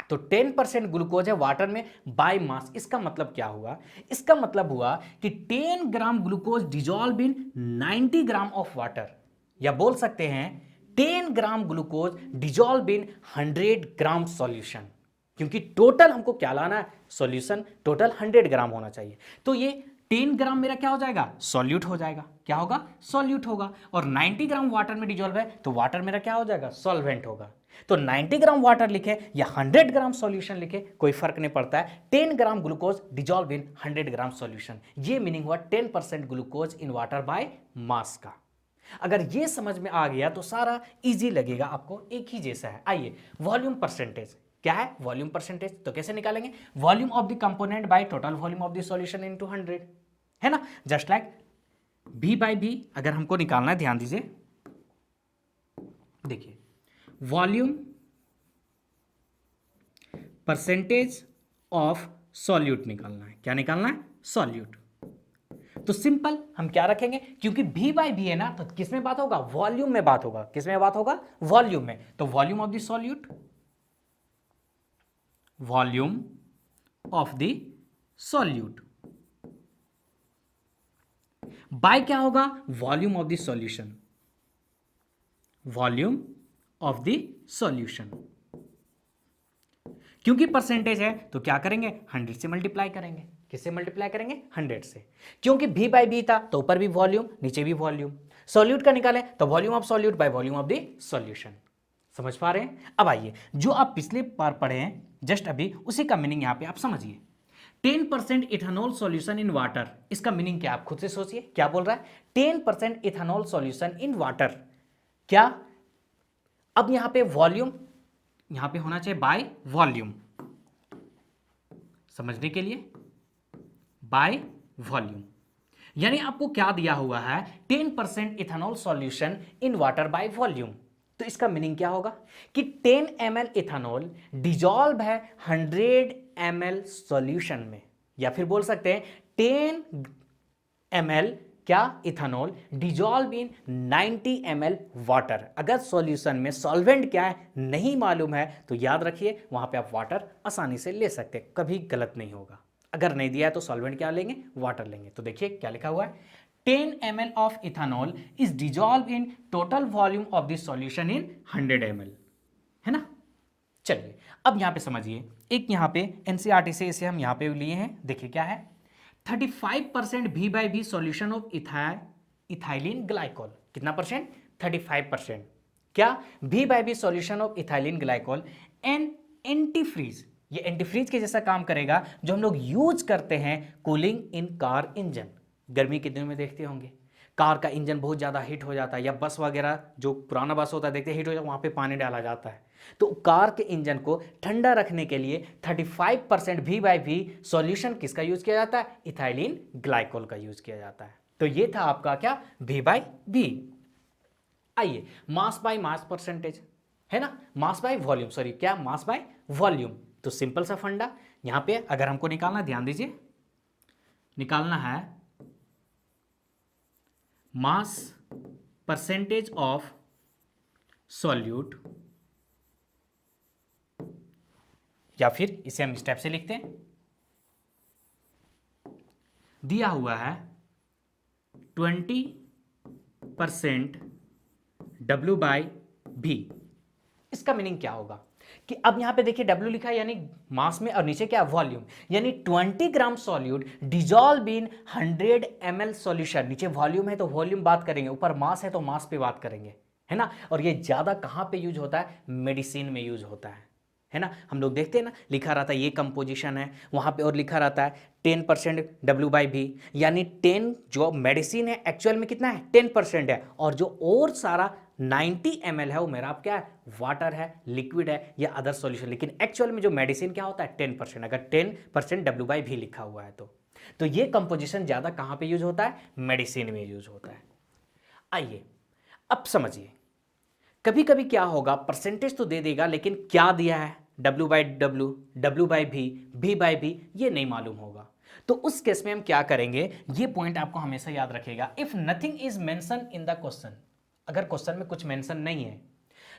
S1: तो 10% ग्लूकोज है वाटर में बाय मास, इसका मतलब क्या हुआ, इसका मतलब हुआ कि 10 gram glucose dissolve in 90 gram of water, या बोल सकते हैं 10 gram glucose dissolve in 100 gram solution, क्योंकि टोटल हमको क्या लाना है, सॉल्यूशन टोटल 100 ग्राम होना चाहिए। तो ये 10 ग्राम मेरा क्या हो जाएगा, सॉल्यूट हो जाएगा, क्या होगा, सॉल्यूट होगा। और 90 ग्राम वाटर में डिजॉल्व है तो वाटर मेरा क्या हो जाएगा, सॉल्वेंट होगा। तो 90 ग्राम वाटर लिखे या 100 ग्राम सॉल्यूशन लिखे कोई फर्क नहीं पड़ता है, 10 gram glucose dissolve in 100 gram solution, ये मीनिंग हुआ 10% glucose in water by mass का। अगर ये समझ में आ गया तो सारा इजी लगेगा आपको, एक ही जैसा है। आइए वॉल्यूम परसेंटेज क्या है, वॉल्यूम परसेंटेज तो कैसे निकालेंगे, volume of the component by total volume of the solution into 100, है ना, just like V by V अगर हमको निकालना है, ध्यान दीजिए, देखिए वॉल्यूम परसेंटेज ऑफ सॉल्यूट निकालना है, क्या निकालना है, सॉल्यूट। तो सिंपल हम क्या रखेंगे, क्योंकि V बाय V है ना, तो किस में बात होगा, वॉल्यूम में बात होगा, किस में बात होगा, वॉल्यूम में। तो volume of the solute, volume of the solute bye क्या होगा, volume of the solution, volume of the solution. क्योंकि परसेंटेज है तो क्या करेंगे, 100 से मल्टीप्लाई करेंगे, किससे मल्टीप्लाई करेंगे, 100 से, क्योंकि V बाय V था तो ऊपर भी वॉल्यूम नीचे भी वॉल्यूम, सॉल्यूट का निकाले तो volume of solute by volume of the solution. समझ पा रहे हैं। अब आइए जो आप पिछले बार पढ़े हैं जस्ट अभी उसी का मीनिंग यहां पे आप समझिए। 10% इथेनॉल सॉल्यूशन इन वाटर, इसका मीनिंग क्या आप खुद से सोचिए, क्या बोल रहा है, 10% इथेनॉल सॉल्यूशन इन वाटर, क्या, अब यहां पे वॉल्यूम यहां पे होना चाहिए बाय वॉल्यूम, समझने के लिए बाय वॉल्यूम, यानी आपको क्या दिया हुआ है, 10% ethanol solution in water by volume. तो इसका मीनिंग क्या होगा कि 10 ml इथेनॉल डिजॉल्व है 100 ml सॉल्यूशन में, या फिर बोल सकते हैं 10 ml क्या, ethanol dissolve in 90 ml water. अगर सॉल्यूशन में सॉल्वेंट क्या है नहीं मालूम है तो याद रखिए वहां पे आप वाटर आसानी से ले सकते हैं, कभी गलत नहीं होगा। अगर नहीं दिया है तो सॉल्वेंट क्या लेंगे, वाटर लेंगे। तो देखिए क्या लिखा हुआ है, 10 ml of ethanol is dissolved in total volume of the solution in 100 ml, है ना। चलिए अब यहां पे समझिए, एक यहां पे एनसीईआरटी से इसे हम यहां पे लिए हैं, देखिए क्या है, 35% V by V solution of ethylene glycol, कितना परसेंट, 35%, क्या, V by V solution of ethylene glycol and antifreeze, ये एंटीफ्रीज के जैसा काम करेगा जो हम लोग यूज करते हैं कूलिंग इन कार इंजन। गर्मी के दिनों में देखते होंगे कार का इंजन बहुत ज़्यादा हीट हो जाता है, या बस वगैरह जो पुराना बस होता है देखते हीट हो जाता है, वहाँ पे पानी डाला जाता है। तो कार के इंजन को ठंडा रखने के लिए 35% V बाय V सॉल्यूशन किसका यूज किया जाता है, इथाइलिन ग्लाइकोल का यूज किया जाता है। तो ये था आपका क्या, V बाय V। आइए मास बाय मास परसेंटेज, है ना, मास बाय वॉल्यूम, सॉरी क्या, मास बाय वॉल्यूम। तो सिंपल सा फंडा यहां पे अगर हमको निकालना, ध्यान दीजिए, निकालना है मास परसेंटेज ऑफ सॉल्यूट, या फिर इसे हम स्टेप से लिखते हैं, दिया हुआ है 20% W बाय V। इसका मीनिंग क्या होगा, कि अब यहां पे देखिए W लिखा है यानी मास में, और नीचे क्या है वॉल्यूम, यानी 20 gram solute dissolve in 100 ml solution. नीचे वॉल्यूम है तो वॉल्यूम बात करेंगे, ऊपर मास है तो मास पे बात करेंगे, है ना। और ये ज्यादा कहां पे यूज होता है, मेडिसिन में यूज होता है ना। हम लोग देखते हैं ना, लिखा रहता है ये कंपोजिशन है, वहां पे और लिखा रहता है 10% W/V, यानी 10 जो मेडिसिन है एक्चुअल में कितना है 10% है, और जो और सारा 90 ml है वो मेरा आप क्या है वाटर है, लिक्विड है या अदर सॉल्यूशन। लेकिन एक्चुअल में जो मेडिसिन क्या होता है 10%, अगर 10% W/V लिखा हुआ है तो ये कंपोजिशन ज्यादा कहां पे यूज होता है, मेडिसिन में यूज होता है। आइए अब समझिए, कभी कभी क्या होगा, परसेंटेज तो दे देगा लेकिन क्या दिया है W/W, W/V, V/V ये नहीं मालूम होगा। तो उस केस में हम क्या करेंगे, ये पॉइंट आपको हमेशा याद रखेगा, if nothing is mention in the question, अगर क्वेश्चन में कुछ मेंशन नहीं है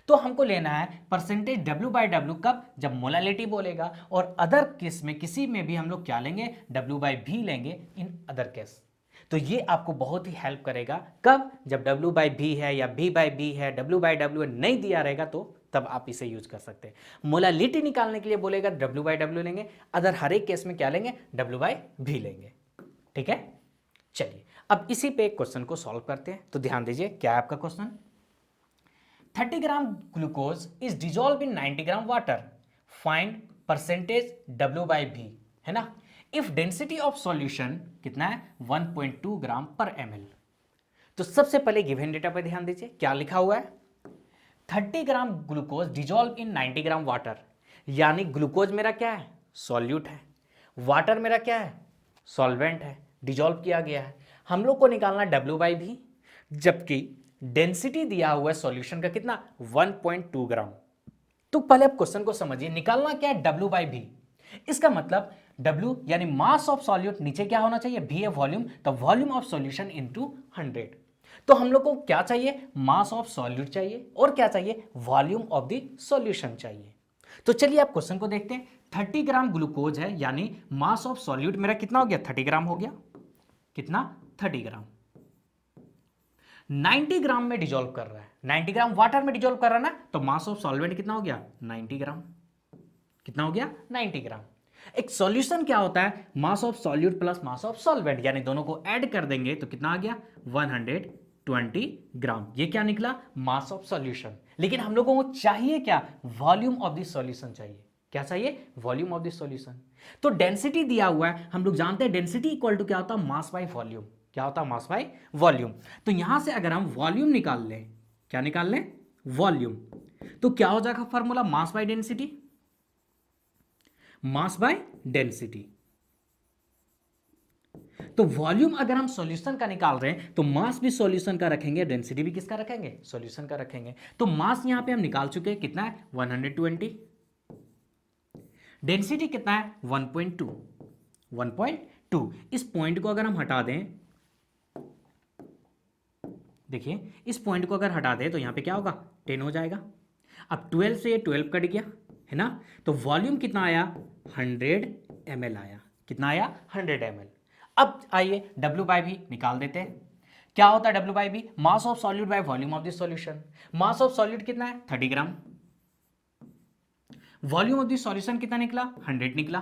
S1: तो हमको लेना है परसेंटेज W/W कब, जब मोलालिटी बोलेगा, और अदर केस में किसी में भी हम लोग क्या लेंगे W/V लेंगे इन अदर केस। तो ये आपको बहुत ही हेल्प करेगा कब, जब W/V है या V/V है, W/W नहीं दिया रहेगा तो तब आप इसे यूज कर सकते हैं। मोलालिटी निकालने के लिए बोलेगा W/W लेंगे, अदर हर एक केस में क्या लेंगे W/V लेंगे। ठीक है, चलिए अब इसी पे एक क्वेश्चन को सॉल्व करते हैं। तो ध्यान दीजिए क्या है आपका question, 30 gram glucose is dissolve in 90 gram water, find percentage W/V, है ना। इफ डेंसिटी ऑफ सॉल्यूशन कितना है 1.2 ग्राम पर ml। तो सबसे पहले गिवन डेटा पर ध्यान दीजिए, क्या लिखा हुआ है 30 gram glucose dissolve in 90 gram water, यानी ग्लूकोज मेरा क्या है सॉल्यूट है, वाटर मेरा क्या है सॉल्वेंट है, डिजॉल्व किया गया है। हम लोग को निकालना W/V, जबकि डेंसिटी दिया हुआ है सॉल्यूशन का कितना 1.2 ग्राम। तो पहले आप क्वेश्चन को समझिए, निकालना क्या है W/V। इसका मतलब W यानी मास ऑफ सॉल्यूट, नीचे क्या होना चाहिए V है वॉल्यूम, तो वॉल्यूम ऑफ सॉल्यूशन इनटू 100। तो हम लोग को क्या चाहिए, मास ऑफ सॉल्यूट चाहिए, और क्या चाहिए वॉल्यूम ऑफ द सॉल्यूशन चाहिए। तो चलिए आप क्वेश्चन को देखते हैं। 30 ग्राम ग्लूकोज है, यानी मास ऑफ सॉल्यूट मेरा कितना हो गया 30 ग्राम हो गया, कितना 30 ग्राम। 90 ग्राम में डिजोल्व कर रहा है, 90 ग्राम वाटर में डिजोल्व कर रहा है ना, तो मास ऑफ सॉल्वेंट कितना हो गया 90 ग्राम, कितना हो गया 90 ग्राम। एक सॉल्यूशन क्या होता है मास of solute plus mass of solvent, यानी दोनों को ऐड कर देंगे तो कितना आ गया 120 ग्राम। ये क्या निकला मास ऑफ सॉल्यूशन। लेकिन हम लोगों को चाहिए क्या वॉल्यूम ऑफ द सॉल्यूशन चाहिए, क्या चाहिए वॉल्यूम ऑफ द सॉल्यूशन। तो डेंसिटी दिया हुआ है, हम लोग जानते हैं डेंसिटी इक्वल टू क्या होता है मास बाय वॉल्यूम, क्या होता है मास बाय वॉल्यूम। तो यहां से अगर हम वॉल्यूम निकाल लें, क्या निकाल लें वॉल्यूम, तो क्या हो जाएगा formula mass by density, mass by density. तो वॉल्यूम अगर हम सॉल्यूशन का निकाल रहे हैं तो मास भी सॉल्यूशन का रखेंगे, डेंसिटी भी किसका रखेंगे सॉल्यूशन का रखेंगे। तो मास यहां पे हम निकाल चुके हैं, कितना है 120, डेंसिटी कितना है 1.2। इस पॉइंट को अगर हम हटा दें, देखिए इस पॉइंट को अगर हटा दें तो यहां पे क्या होगा 10 हो जाएगा। अब 12 से 12 कट गया है ना, तो वॉल्यूम कितना आया 100 ml आया, कितना आया 100 ml। अब आइए W/V निकाल देते हैं। क्या होता है W/V, mass of solute by volume of the solution. Mass of solute कितना है 30 ग्राम, वॉल्यूम ऑफ द सॉल्यूशन कितना निकला 100 निकला।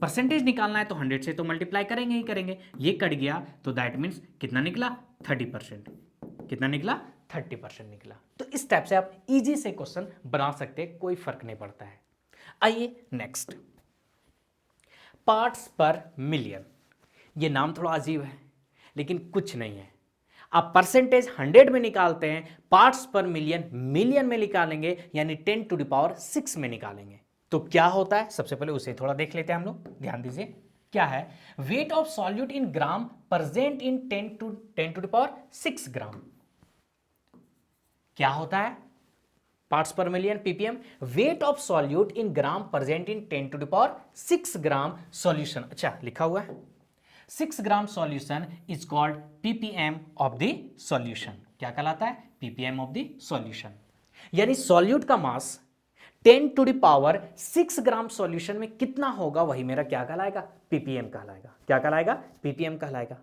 S1: परसेंटेज निकालना है तो 100 से तो मल्टीप्लाई करेंगे ही करेंगे, ये कट गया तो दैट मीन्स कितना निकला 30%, कितना निकला 30% निकला। तो इस टाइप से आप इजी से क्वेश्चन बना सकते हैं, कोई फर्क नहीं पड़ता है। आइए नेक्स्ट, पार्ट्स पर मिलियन। ये नाम थोड़ा अजीब है लेकिन कुछ नहीं है। आप परसेंटेज 100 में निकालते हैं, पार्ट्स पर मिलियन मिलियन में निकालेंगे, यानी 10⁶ में निकालेंगे। तो क्या होता है सबसे पहले उसे थोड़ा देख लेते हैं हम लोग, ध्यान दीजिए क्या है weight of solute in gram present in 10⁶ gram. क्या होता है parts per million ppm, weight of solute in gram present in 10⁶ gram solution. अच्छा लिखा हुआ है 6 gram solution is called ppm of the solution. क्या कहलाता है ppm ऑफ द सॉल्यूशन, यानी सॉल्यूट का मास 10⁶ ग्राम सॉल्यूशन में कितना होगा वही मेरा क्या कहलाएगा ppm कहलाएगा। क्या कहलाएगा ppm कहलाएगा।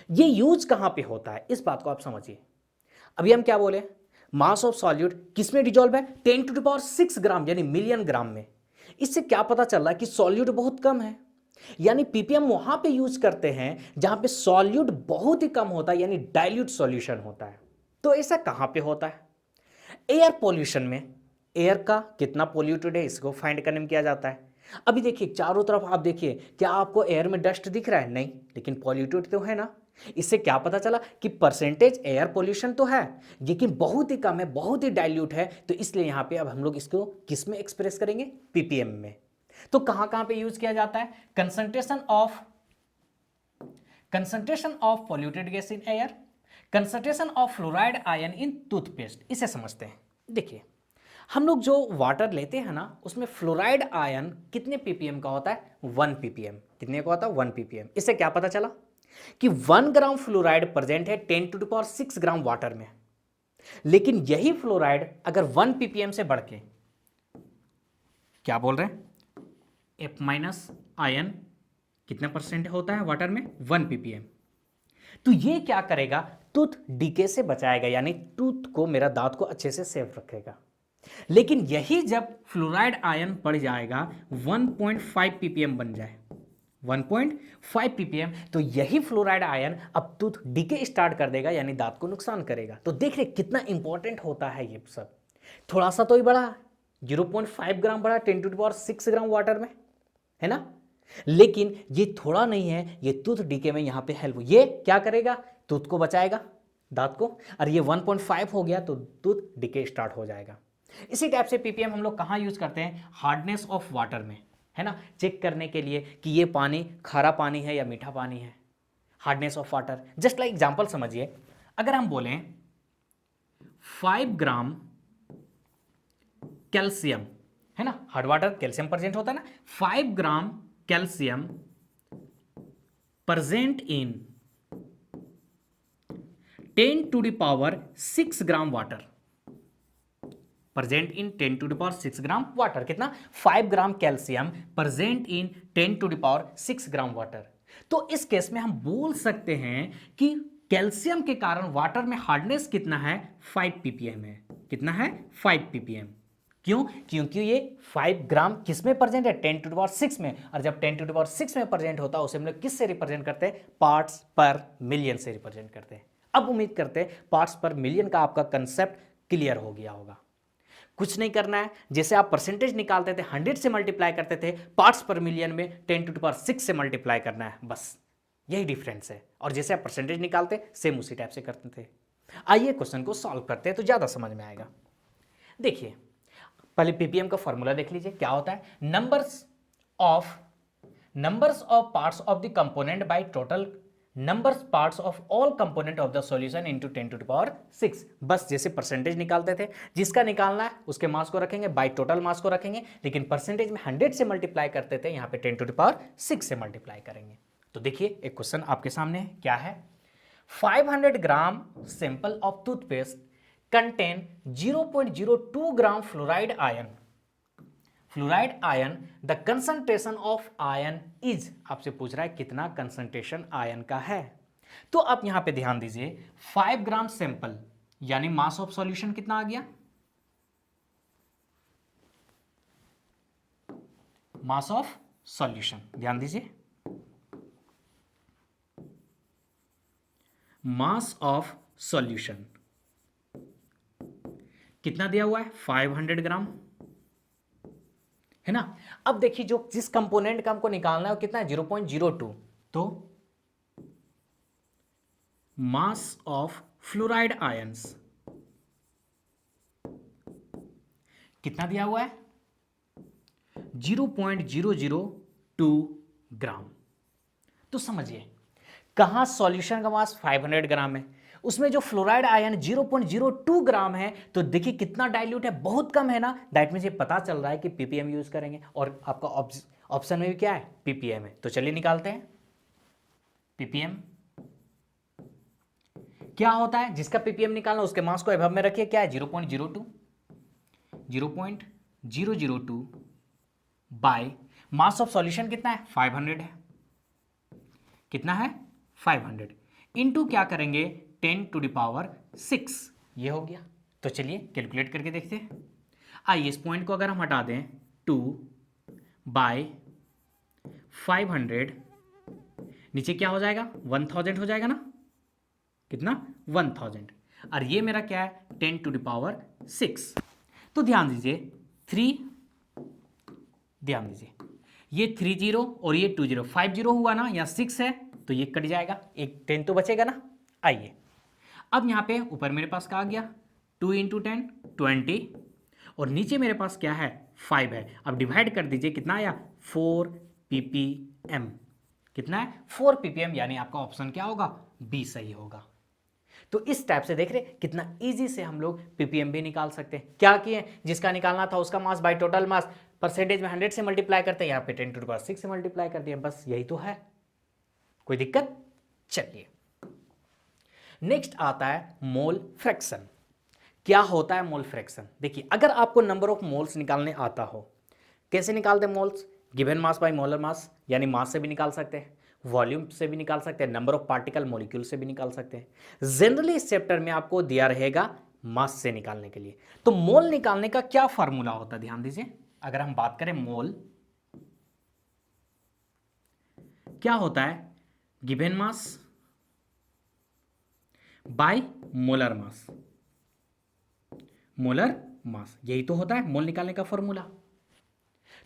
S1: ये यूज कहां पे होता है इस बात को आप समझिए। अभी हम क्या बोले मास ऑफ सॉल्यूट किस में डिजोल्व है, 10⁶ ग्राम यानी मिलियन ग्राम में। इससे क्या पता चल रहा है कि सॉल्यूट बहुत कम है, यानी पीपीएम वहां पे यूज करते हैं जहां पे सॉल्यूट बहुत ही कम होता है, यानी डाइल्यूट सॉल्यूशन होता है। तो ऐसा कहां पे होता है, एयर पॉल्यूशन में। एयर का कितना पॉल्यूटेड है इसको फाइंड करने में किया जाता है। अभी देखिए चारों तरफ आप देखिए, क्या आपको एयर में डस्ट दिख रहा है, नहीं, लेकिन पॉल्यूटेड तो है ना। इससे क्या पता चला कि परसेंटेज एयर पॉल्यूशन तो है लेकिन बहुत ही कम है, बहुत ही डाइल्यूट है। तो इसलिए यहां पे अब हम लोग इसको किस में एक्सप्रेस करेंगे, पीपीएम में। तो कहां कहां पे यूज किया जाता है, concentration of polluted gas in air, concentration of fluoride ion in toothpaste. इसे समझते हैं। देखिए हम लोग जो वाटर लेते हैं ना, उसमें फ्लोराइड आयन कितने पीपीएम का होता है, 1 पीपीएम। कितने का होता है, 1 पीपीएम। इससे क्या पता चला कि 1 ग्राम फ्लोराइड प्रेजेंट है 10⁶ ग्राम वाटर में। लेकिन यही फ्लोराइड अगर 1 पीपीएम से बढ़ के, क्या बोल रहे हैं, F माइनस आयन कितना परसेंट होता है वाटर में, 1 पीपीएम। तो ये क्या करेगा, टूथ डीके से बचाएगा, यानी टूथ को, मेरा दांत को अच्छे से सेफ रखेगा। लेकिन यही जब फ्लोराइड आयन बढ़ जाएगा 1.5 पीपीएम बन जाए, 1.5 पीपीएम, तो यही फ्लोराइड आयन अब टूथ डीके स्टार्ट कर देगा, यानी दांत को नुकसान करेगा। तो देख रहे कितना इंपॉर्टेंट होता है ये सब। थोड़ा सा तो ही बढ़ा, 0.5 ग्राम बढ़ा 10⁶ ग्राम वाटर में, है ना। लेकिन ये थोड़ा नहीं है, ये टूथ डीके में यहां पे हेल्प, ये क्या करेगा, टूथ को बचाएगा, दांत को। और ये 1.5 हो गया तो टूथ डीके स्टार्ट हो जाएगा। इसी टाइप से पीपीएम हम लोग कहां यूज करते हैं, हार्डनेस ऑफ वाटर में, है ना, चेक करने के लिए कि ये पानी खारा पानी है या मीठा पानी है। Hardness of water, just like example समझिए, अगर हम बोलें 5 ग्राम कैल्शियम, है ना, हार्ड वाटर कैल्शियम प्रेजेंट होता है ना, 5 ग्राम calcium present in 10⁶ gram water, present in 10⁶ gram water. कितना, 5 ग्राम calcium present in 10⁶ gram water. तो इस केस में हम बोल सकते हैं कि कैल्शियम के कारण वाटर में हार्डनेस कितना है, 5 पीपीएम है। कितना है, 5 पीपीएम। क्यों, क्योंकि ये 5 ग्राम किस में प्रेजेंट है, 10⁶ में। और जब 10⁶ में प्रेजेंट होता है उसे हम लोग किस से रिप्रेजेंट करते हैं, पार्ट्स पर मिलियन से रिप्रेजेंट करते हैं। अब उम्मीद करते हैं पार्ट्स पर मिलियन का आपका कंसेप्ट क्लियर हो गया होगा। कुछ नहीं करना है, जैसे आप परसेंटेज निकालते थे 100 से मल्टीप्लाई करते थे, पार्ट्स पर मिलियन में 10⁶ से मल्टीप्लाई करना है, बस यही डिफरेंस है। और जैसे आप परसेंटेज निकालते सेम उसी टाइप से करते थे। आइए क्वेश्चन को सॉल्व करते हैं तो ज़्यादा समझ में आएगा। देखिए पहले पीपीएम का फॉर्मूला देख लीजिए, क्या होता है, numbers of parts of the component by total numbers parts of all component of the solution into 10⁶। बस जैसे परसेंटेज निकालते थे, जिसका निकालना है उसके मास को रखेंगे, बाय टोटल मास को रखेंगे, लेकिन परसेंटेज में 100 से मल्टीप्लाई करते थे, यहाँ पे 10⁶ से मल्टीप्लाई करेंगे। तो देखिए एक क्वेश्चन आपके सामने है, क्या है, 500 gram sample of toothpaste contain 0.02 gram fluoride ion, the concentration of ion is, आपसे पूछ रहा है कितना कंसंट्रेशन आयन का है। तो आप यहां पे ध्यान दीजिए, 5 ग्राम सैंपल यानी मास ऑफ सॉल्यूशन कितना आ गया, मास ऑफ सॉल्यूशन, ध्यान दीजिए, मास ऑफ सॉल्यूशन कितना दिया हुआ है, 500 ग्राम, है ना। अब देखिए जो जिस कंपोनेंट का हमको निकालना है वो कितना है, 0.02, तो मास ऑफ फ्लोराइड आयंस कितना दिया हुआ है, 0.002 ग्राम। तो समझिए कहां सॉल्यूशन का मास 500 ग्राम है, उसमें जो फ्लोराइड आयन 0.02 ग्राम है, तो देखिए कितना डाइल्यूट है, बहुत कम है ना। दैट मींस ये पता चल रहा है कि पीपीएम यूज करेंगे, और आपका ऑप्शन में भी क्या है, पीपीएम है। तो चलिए निकालते हैं, पीपीएम क्या होता है, जिसका पीपीएम निकालना उसके मास को एबव में रखिए, क्या है 0.02 बाय मास ऑफ सॉल्यूशन कितना है, 500 है, कितना है 500 इंटू क्या करेंगे 10⁶, ये हो गया। तो चलिए कैलकुलेट करके देखते हैं। आइए इस पॉइंट को अगर हम हटा दें 2/500, नीचे क्या हो जाएगा 1000 हो जाएगा ना, कितना 1000, और ये मेरा क्या है 10⁶। तो ध्यान दीजिए 3, ध्यान दीजिए ये 30 और ये 20, 50 हुआ ना, या 6 है तो ये कट जाएगा, एक 10 तो बचेगा ना। आइए अब यहाँ पे ऊपर मेरे पास क्या आ गया 2 × 10 20, और नीचे मेरे पास क्या है 5 है। अब डिवाइड कर दीजिए, कितना आया 4 ppm, कितना है 4 ppm, यानी आपका ऑप्शन क्या होगा बी सही होगा। तो इस टाइप से देख रहे कितना इजी से हम लोग ppm भी निकाल सकते हैं। क्या किए, जिसका निकालना था उसका mass by total mass, percentage में 100 से मल्टीप्लाई करते हैं, यहाँ पे 10⁶ से मल्टीप्लाई कर दिया, बस यही तो है, कोई दिक्कत। चलिए नेक्स्ट आता है मोल फ्रैक्शन। क्या होता है मोल फ्रैक्शन, देखिए अगर आपको नंबर ऑफ मोल्स निकालने आता हो, कैसे निकालते हैं moles, given mass by molar mass, यानी मास से भी निकाल सकते हैं, वॉल्यूम से भी निकाल सकते हैं, नंबर ऑफ पार्टिकल मॉलिक्यूल से भी निकाल सकते हैं। जनरली इस चैप्टर में आपको दिया रहेगा मास से निकालने के लिए। तो मोल निकालने का क्या फार्मूला होता है, ध्यान दीजिए, अगर हम बात करें मोल क्या होता है, given mass by molar mass, molar mass, यही तो होता है मोल निकालने का फॉर्मूला।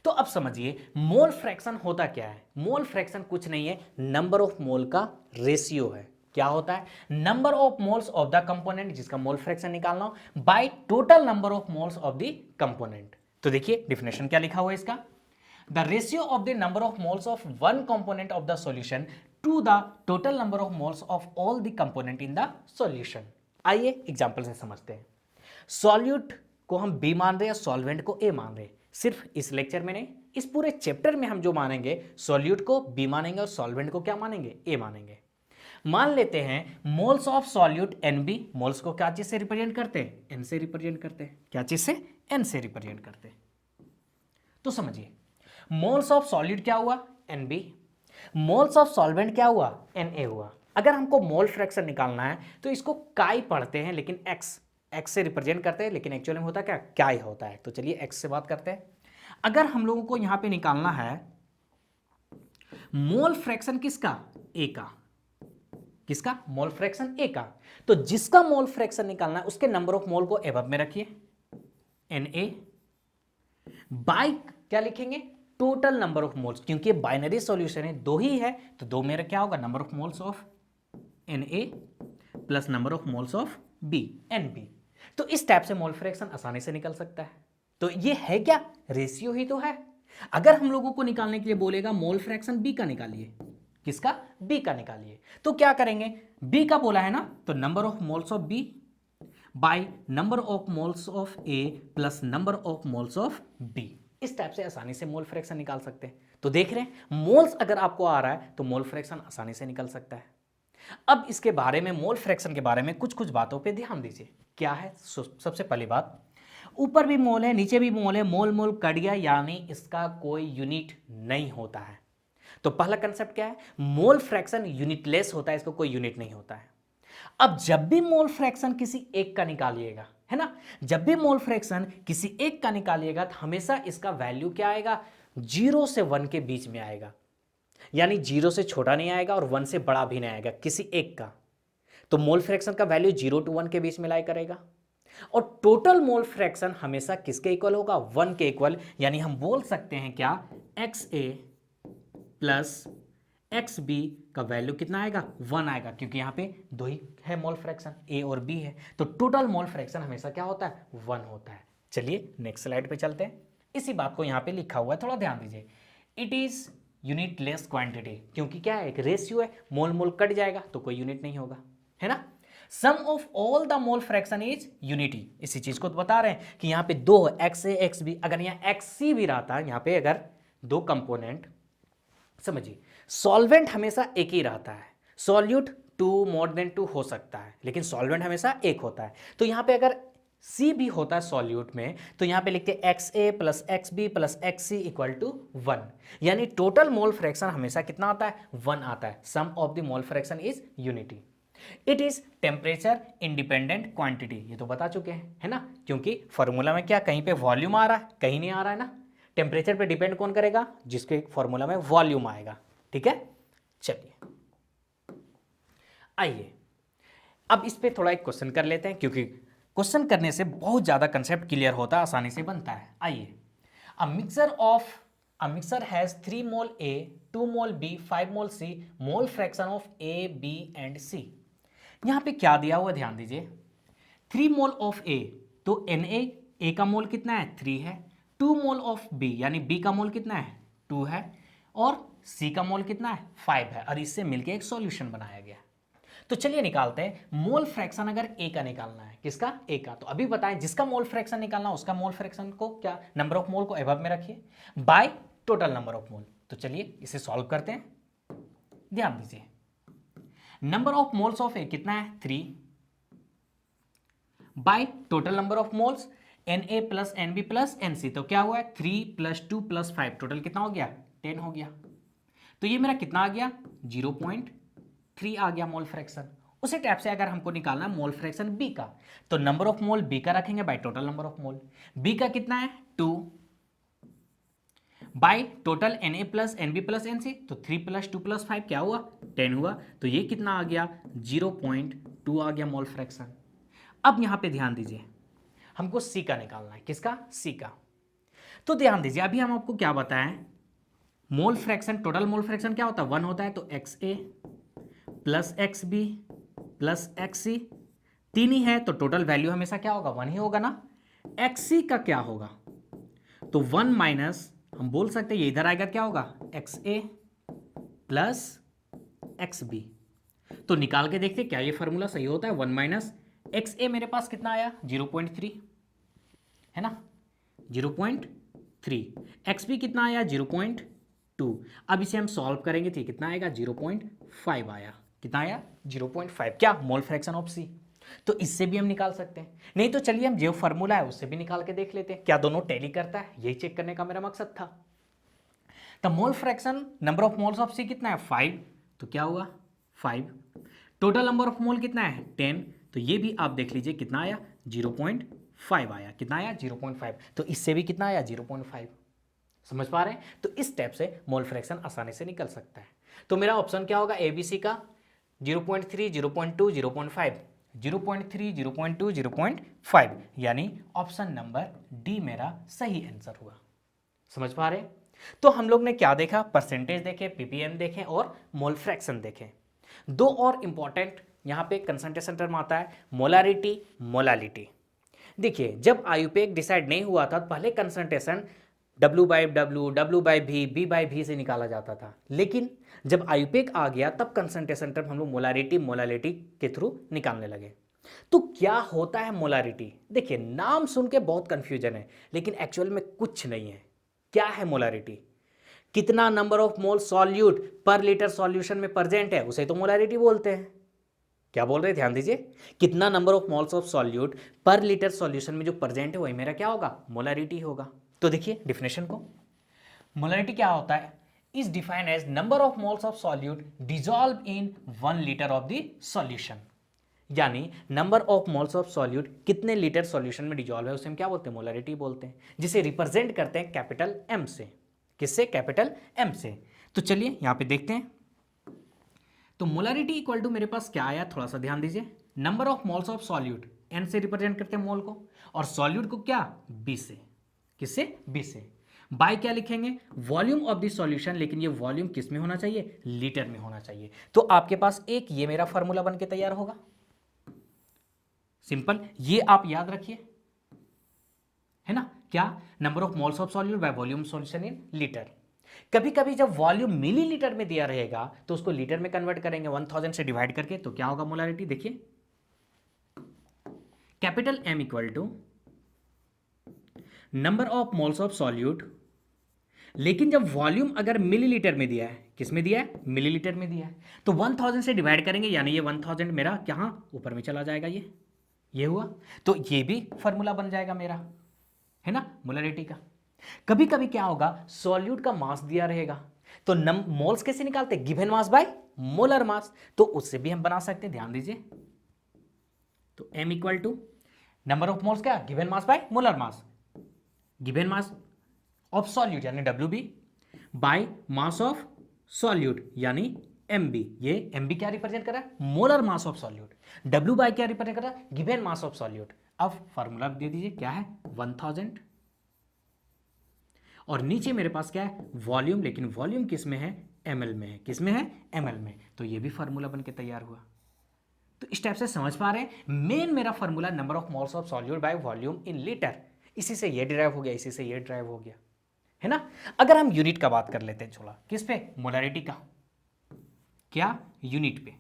S1: तो अब समझिए मोल फ्रैक्शन होता क्या है। मोल फ्रैक्शन कुछ नहीं है, नंबर ऑफ मोल का रेशियो है। क्या होता है, number of moles of the component, जिसका मोल फ्रैक्शन निकालना हो, by total number of moles of the component. तो देखिए डिफिनेशन क्या लिखा हुआ है इसका, the ratio of the number of moles of one component of the solution to the total number of moles of all the component in the solution. आइए एग्जांपल से समझते हैं। सॉल्यूट को हम बी मान रहे हैं, सॉल्वेंट को ए मान रहे हैं। सिर्फ इस लेक्चर में नहीं, इस पूरे चैप्टर में हम जो मानेंगे, सॉल्यूट को बी मानेंगे और सॉल्वेंट को क्या मानेंगे, ए मानेंगे। मान लेते हैं moles of solute NB, moles को क्या चीज से रिप्रेजेंट करते हैं, एन से रिप्रेजेंट करते हैं। क्या चीज से, एन से रिप्रेजेंट करते हैं। तो समझिए मोल्स ऑफ सॉल्यूट क्या हुआ NB, मोल्स ऑफ सॉल्वेंट क्या हुआ Na हुआ। अगर हमको मोल फ्रैक्शन निकालना है तो इसको काई पढ़ते हैं, लेकिन एक्स से रिप्रेजेंट करते हैं, लेकिन एक्चुअली में होता क्या, क्या ही होता है। तो चलिए एक्स से बात करते हैं। अगर हम लोगों को यहां पे निकालना है मोल फ्रैक्शन किसका, ए का, किसका मोल फ्रैक्शन ए का, तो जिसका मोल फ्रैक्शन निकालना है उसके नंबर ऑफ मोल को एबव में रखिए Na, बाय क्या लिखेंगे टोटल नंबर ऑफ मोल्स, क्योंकि बाइनरी सॉल्यूशन है, दो ही है, तो दो मेरा क्या होगा number of moles of Na plus number of moles of B NB। तो इस टाइप से मोल फ्रैक्शन आसानी से निकल सकता है। तो ये है क्या, रेशियो ही तो है। अगर हम लोगों को निकालने के लिए बोलेगा मोल फ्रैक्शन B का निकालिए, किसका, B का निकालिए, तो क्या करेंगे, B का बोला है ना, तो number of moles of B by number of moles of A plus number of moles of B। इस टाइप से आसानी से मोल फ्रैक्शन निकाल सकते हैं। तो देख रहे हैं मोल्स अगर आपको आ रहा है तो मोल फ्रैक्शन आसानी से निकल सकता है। अब इसके बारे में, मोल फ्रैक्शन के बारे में कुछ बातों पे ध्यान दीजिए। क्या है, सबसे पहली बात, ऊपर भी मोल है नीचे भी मोल है, मोल मोल कट गया, यानी इसका कोई यूनिट नहीं होता है। तो पहला कंसेप्ट क्या है, मोल फ्रैक्शन यूनिटलेस होता है, इसको कोई यूनिट नहीं होता है। अब जब भी मोल फ्रैक्शन किसी एक का निकालिएगा, है ना, जब भी मोल फ्रैक्शन किसी एक का निकालिएगा तो हमेशा इसका वैल्यू क्या आएगा, 0 से 1 के बीच में आएगा, यानी 0 से छोटा नहीं आएगा और 1 से बड़ा भी नहीं आएगा, किसी एक का। तो मोल फ्रैक्शन का वैल्यू 0 to 1 के बीच में लाई करेगा। और टोटल मोल फ्रैक्शन हमेशा किसके इक्वल होगा, 1 के इक्वल, यानी हम बोल सकते हैं क्या, XA प्लस XB का वैल्यू कितना आएगा, 1 आएगा, क्योंकि यहाँ पे दो ही है मोल फ्रैक्शन, A और B है। तो टोटल मोल फ्रैक्शन हमेशा क्या होता है, 1 होता है। चलिए नेक्स्ट स्लाइड पे चलते हैं। इसी बात को यहाँ पे लिखा हुआ है, थोड़ा ध्यान दीजिए, इट इज यूनिटलेस क्वांटिटी, क्योंकि क्या है, एक रेशियो है, मोल मोल कट जाएगा तो कोई यूनिट नहीं होगा, है ना। Sum of all the mole fraction is unity, इसी चीज को तो बता रहे हैं कि यहाँ पे दो XA XB, अगर यहाँ XC भी रहता, यहाँ पे अगर दो कंपोनेंट, समझिए सॉल्वेंट हमेशा एक ही रहता है, सॉल्यूट 2 more than 2 हो सकता है, लेकिन सॉल्वेंट हमेशा एक होता है। तो यहाँ पे अगर C भी होता है सॉल्यूट में, तो यहाँ पे लिखते हैं XA plus XB plus XC equal to 1, यानी टोटल मोल फ्रैक्शन हमेशा कितना आता है, 1 आता है। Sum of the mole fraction is unity. It is temperature independent quantity, ये तो बता चुके हैं, है ना, क्योंकि फॉर्मूला में क्या कहीं पे वॉल्यूम आ रहा है, कहीं नहीं आ रहा है ना। टेम्परेचर पे डिपेंड कौन करेगा, जिसके फॉर्मूला में वॉल्यूम आएगा। ठीक है, चलिए आइए अब इस पे थोड़ा एक क्वेश्चन कर लेते हैं, क्योंकि क्वेश्चन करने से बहुत ज़्यादा कंसेप्ट क्लियर होता है, आसानी से बनता है। आइए, a mixture has 3 mole A, 2 mole B, 5 mole C, mole fraction of A, B and C। यहाँ पे क्या दिया हुआ ध्यान दीजिए, 3 मोल ऑफ A, तो Na, A का मोल कितना है 3 है, 2 मोल ऑफ B यानी B का मोल कितना है 2 है, और C का मोल कितना है 5 है, और इससे मिलके एक सॉल्यूशन बनाया गया। तो चलिए निकालते हैं मोल फ्रैक्शन, अगर ए का निकालना है, किसका, ए का, तो अभी बताएं जिसका मोल फ्रैक्शन निकालना उसका मोल फ्रैक्शन को क्या, नंबर ऑफ मोल को एबव में रखिए बाय टोटल नंबर ऑफ मोल। तो चलिए इसे सॉल्व करते हैं, ध्यान दीजिए, नंबर ऑफ मोल्स ऑफ ए कितना है 3 bye total number of moles Na plus Nb plus Nc, तो क्या हुआ है 3 प्लस 2 प्लस 5, टोटल कितना हो गया 10 हो गया। तो ये मेरा कितना आ गया 0.3 आ गया मोल फ्रैक्शन। उसी टाइप से अगर हमको निकालना है मोल फ्रैक्शन बी का, तो नंबर ऑफ मोल बी का रखेंगे by total number of mole. B का कितना है 2 by total Na plus Nb plus Nc, तो 3 प्लस 2 प्लस 5 क्या हुआ 10 हुआ, तो ये कितना आ गया 0.2 आ गया मोल फ्रैक्शन। अब यहां पे ध्यान दीजिए, हमको सी का निकालना है, किसका, सी का। तो ध्यान दीजिए, अभी हम आपको क्या बताएं, mole fraction, total mole fraction क्या होता है 1 होता है, तो XA plus XB plus XC, 3 ही है तो टोटल वैल्यू हमेशा क्या होगा 1 ही होगा ना। XC का क्या होगा, तो 1 माइनस, हम बोल सकते हैं ये इधर आएगा क्या होगा XA प्लस XB। तो निकाल के देखते क्या ये फॉर्मूला सही होता है, 1 माइनस XA मेरे पास कितना आया 0.3, है ना 0.3, XB कितना आया 0.2। अब इसे हम सॉल्व करेंगे तो कितना आएगा 0.5 आया, कितना आया 0.5, क्या मोल फ्रैक्शन ऑफ सी। तो इससे भी हम निकाल सकते हैं, नहीं तो चलिए हम जो फॉर्मूला है उससे भी निकाल के देख लेते हैं, क्या दोनों टैली करता है, यही चेक करने का मेरा मकसद था। तो mole fraction number of moles of C कितना है 5, तो क्या हुआ 5, टोटल नंबर ऑफ मोल कितना है 10, तो ये भी आप देख लीजिए कितना आया 0.5 आया, कितना आया 0.5, तो इससे भी कितना आया 0.5। समझ पा रहे हैं, तो इस स्टेप से मोल फ्रैक्शन आसानी से निकल सकता है। तो मेरा ऑप्शन क्या होगा ABC का 0.3, 0.2, 0.5, 0.3, 0.2, 0.5, यानी ऑप्शन नंबर डी मेरा सही आंसर हुआ। समझ पा रहे हैं, तो हम लोग ने क्या देखा, परसेंटेज देखे, ppm देखे और मोल फ्रैक्शन देखे। दो और इंपॉर्टेंट यहां पे कंसंट्रेशन टर्म आता है, मोलारिटी, मोलालिटी। देखिए जब आयुपेक डिसाइड नहीं हुआ था तो पहले कंसंट्रेशन W/W, W/V, B/V से निकाला जाता था, लेकिन जब आयुपेक आ गया तब कंसंट्रेशन टर्म हम लोग मोलारिटी, मोलालिटी के थ्रू निकालने लगे। तो क्या होता है मोलारिटी, देखिए नाम सुन के बहुत कंफ्यूजन है, लेकिन एक्चुअल में कुछ नहीं है। क्या है मोलारिटी, कितना नंबर ऑफ मोल सॉल्यूट पर लीटर सॉल्यूशन में प्रेजेंट है उसे तो मोलारिटी बोलते हैं। क्या बोल रहे हैं, ध्यान दीजिए, कितना number of moles of solute पर लीटर सॉल्यूशन में जो प्रेजेंट है वही मेरा क्या होगा मोलारिटी होगा। तो देखिए डिफिनेशन को, मोलारिटी क्या होता है, is defined as number of moles of solute dissolve in 1 litre of the solution, यानी number of moles of solute कितने लीटर सॉल्यूशन में डिसॉल्व है उसे हम क्या बोलते हैं मोलारिटी बोलते हैं, जिसे रिप्रेजेंट करते हैं कैपिटल M से, किससे, कैपिटल M से। तो चलिए यहां पे देखते हैं, तो मोलारिटी इक्वल टू मेरे पास क्या आया, थोड़ा सा ध्यान दीजिए, number of moles of solute N से रिप्रेजेंट करते हैं मोल को, और सॉल्यूट को क्या B से, किससे, B से, बाय क्या लिखेंगे वॉल्यूम ऑफ द सॉल्यूशन, लेकिन ये वॉल्यूम किस में होना चाहिए, लीटर में होना चाहिए। तो आपके पास एक ये मेरा फॉर्मूला बन के तैयार होगा, सिंपल, ये आप याद रखिए, है ना, क्या, number of moles of solute by volume solution in litre. कभी कभी जब वॉल्यूम मिलीलीटर में दिया रहेगा तो उसको लीटर में कन्वर्ट करेंगे 1000 से डिवाइड करके, तो क्या होगा मोलारिटी, देखिए capital M equal to number of moles of solute, लेकिन जब वॉल्यूम अगर मिलीलीटर में दिया है, किस में दिया है, मिलीलीटर में दिया है, तो 1000 से डिवाइड करेंगे, यानी ये 1000 मेरा क्या ऊपर में चला जाएगा, ये हुआ, तो ये भी फॉर्मूला बन जाएगा मेरा, है ना मोलारिटी का। कभी कभी क्या होगा, सॉल्यूट का मास दिया रहेगा, तो मोल्स कैसे निकालते हैं, गिवन मास बाय मोलर मास, तो उससे भी हम बना सकते हैं, ध्यान दीजिए। तो m equal to number of moles क्या, given mass by molar mass, given mass of solute यानी WB by mass of solute यानी MB। ये MB क्या रिप्रेजेंट कर रहा है, molar mass of solute. W by क्या रिप्रेजेंट कर रहा है, गिवन मास ऑफ सॉल्यूट। अब फार्मूला दे दीजिए, क्या है 1000, और नीचे मेरे पास क्या है वॉल्यूम, लेकिन वॉल्यूम किस में है, ml में है, किस में है, ml में। तो ये भी फार्मूला बन के तैयार हुआ। तो इस टाइप से समझ पा रहे हैं, मेन मेरा formula number of moles of solute by volume in litre, इसी से ये डिराइव हो गया, इसी से ये डिराइव हो गया, है ना। अगर हम यूनिट का बात कर लेते हैं, छोड़ा किस पे, मोलरिटी का, क्या यूनिट पे,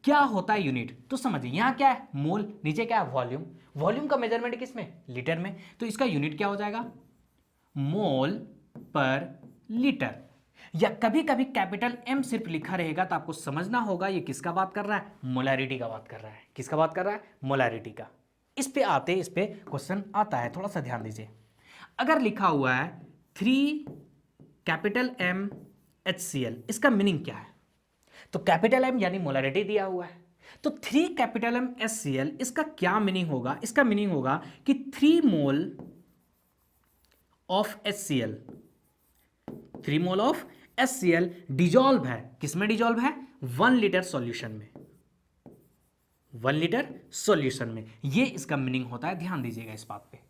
S1: क्या होता है यूनिट, तो समझिए यहां क्या है मोल, नीचे क्या है वॉल्यूम, वॉल्यूम का मेजरमेंट किस में, लीटर में, तो इसका यूनिट क्या हो जाएगा, मोल पर लीटर। या कभी कभी कैपिटल M सिर्फ लिखा रहेगा तो आपको समझना होगा ये किसका बात कर रहा है, मोलैरिटी का बात कर रहा है, किसका बात कर रहा है, मोलैरिटी का। इस पे आते, इस पे क्वेश्चन आता है, थोड़ा सा ध्यान दीजिए। अगर लिखा हुआ है 3 कैपिटल M HCl, इसका मीनिंग क्या है, तो कैपिटल M यानी मोलैरिटी दिया हुआ है, तो 3 कैपिटल M HCl इसका क्या मीनिंग होगा, इसका मीनिंग होगा कि 3 mole of HCl, 3 mole of HCl dissolve है, किसमें डिजॉल्व है, 1 लीटर सॉल्यूशन में, 1 लीटर सॉल्यूशन में। ये इसका मीनिंग होता है, ध्यान दीजिएगा इस बात पे।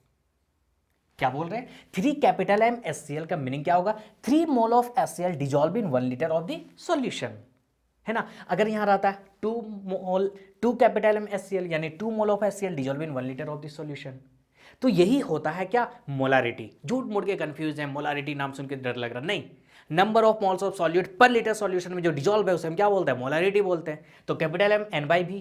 S1: क्या बोल रहे हैं, 3 कैपिटल M HCl का मीनिंग क्या होगा, 3 mole of HCl dissolve in 1 litre of the solution, है ना। अगर यहां रहता है 2 कैपिटल M HCl यानी 2 mole of HCl dissolve in 1 litre of the solution, तो यही होता है क्या, मोलारिटी। झूठ मूठ के कंफ्यूज है, मोलारिटी नाम सुन के डर लग रहा, नहीं, number of moles of solute पर लीटर सॉल्यूशन में जो डिजॉल्व है उसे हम क्या बोलते हैं, मोलारिटी बोलते हैं। तो कैपिटल M N/V,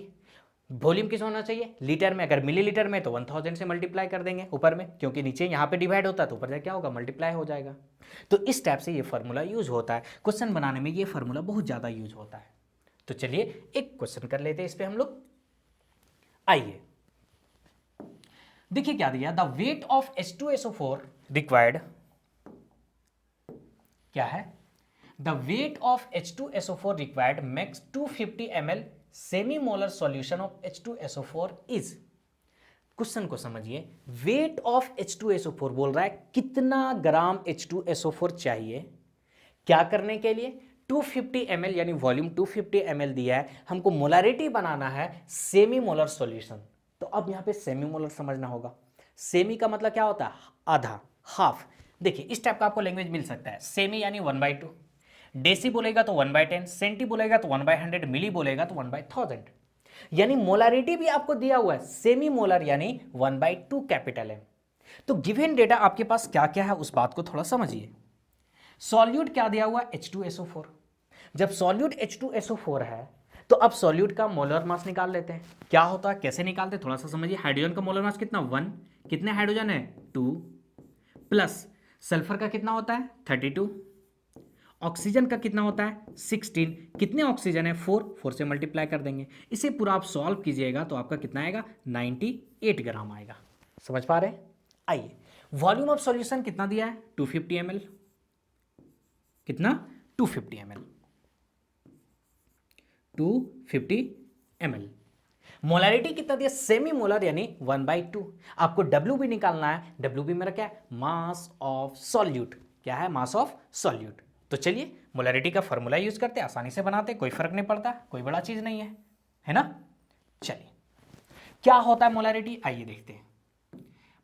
S1: वॉल्यूम किस होना चाहिए, लीटर में, अगर मिलीलीटर में तो 1000 से मल्टीप्लाई कर देंगे ऊपर में, क्योंकि नीचे यहाँ पे डिवाइड होता है तो ऊपर जाके क्या होगा, मल्टीप्लाई हो जाएगा। तो इस टाइप से ये फार्मूला यूज होता है, क्वेश्चन बनाने में ये फार्मूला बहुत ज़्यादा यूज होता है। तो चलिए एक क्वेश्चन कर लेते हैं इस पर हम लोग। आइए देखिए क्या दिया, the weight of H2SO4 required, क्या है, the weight of H2SO4 required makes 250 ml semi molar solution of H2SO4 is. Question को समझिए, वेट ऑफ H2SO4 बोल रहा है कितना ग्राम H2SO4 चाहिए, क्या करने के लिए, 250 ml यानी वॉल्यूम 250 ml दिया है, हमको मोलारिटी बनाना है सेमी मोलर सॉल्यूशन। तो अब यहां पे सेमी मोलर समझना होगा, सेमी का मतलब क्या होता है, आधा, हाफ। देखिए इस टाइप का आपको लैंग्वेज मिल सकता है, सेमी यानी 1/2, डेसी बोलेगा तो 1/10, सेंटी बोलेगा तो 1/100, मिली बोलेगा तो 1/1000, यानी मोलारिटी भी आपको दिया हुआ है सेमी मोलर यानी 1/2 कैपिटल M। तो गिवन डेटा आपके पास क्या क्या है उस बात को थोड़ा समझिए। सॉल्यूट क्या दिया हुआ है, H2SO4। जब सॉल्यूट H2SO4 है तो अब सॉल्यूट का मोलर मास निकाल लेते हैं, क्या होता है, कैसे निकालते हैं, थोड़ा सा समझिए। हाइड्रोजन का मोलर मास कितना, 1, कितने हाइड्रोजन है, 2, प्लस सल्फर का कितना होता है, 32, ऑक्सीजन का कितना होता है, 16, कितने ऑक्सीजन है, 4 से मल्टीप्लाई कर देंगे। इसे पूरा आप सॉल्व कीजिएगा तो आपका कितना आएगा, 98 ग्राम आएगा। समझ पा रहे हैं। आइए वॉल्यूम ऑफ सॉल्यूशन कितना दिया है, 250 ml, कितना, 250 ml, 250 ml। मोलैरिटी कितना दिया, सेमी मोलर यानी 1/2। आपको W भी निकालना है, W भी मेरा क्या है, मास ऑफ सॉल्यूट, क्या है, मास ऑफ सॉल्यूट। तो चलिए मोलैरिटी का फॉर्मूला यूज करते हैं, आसानी से बनाते, कोई फर्क नहीं पड़ता, कोई बड़ा चीज नहीं है ना। चलिए क्या होता है मोलैरिटी, आइए देखते हैं।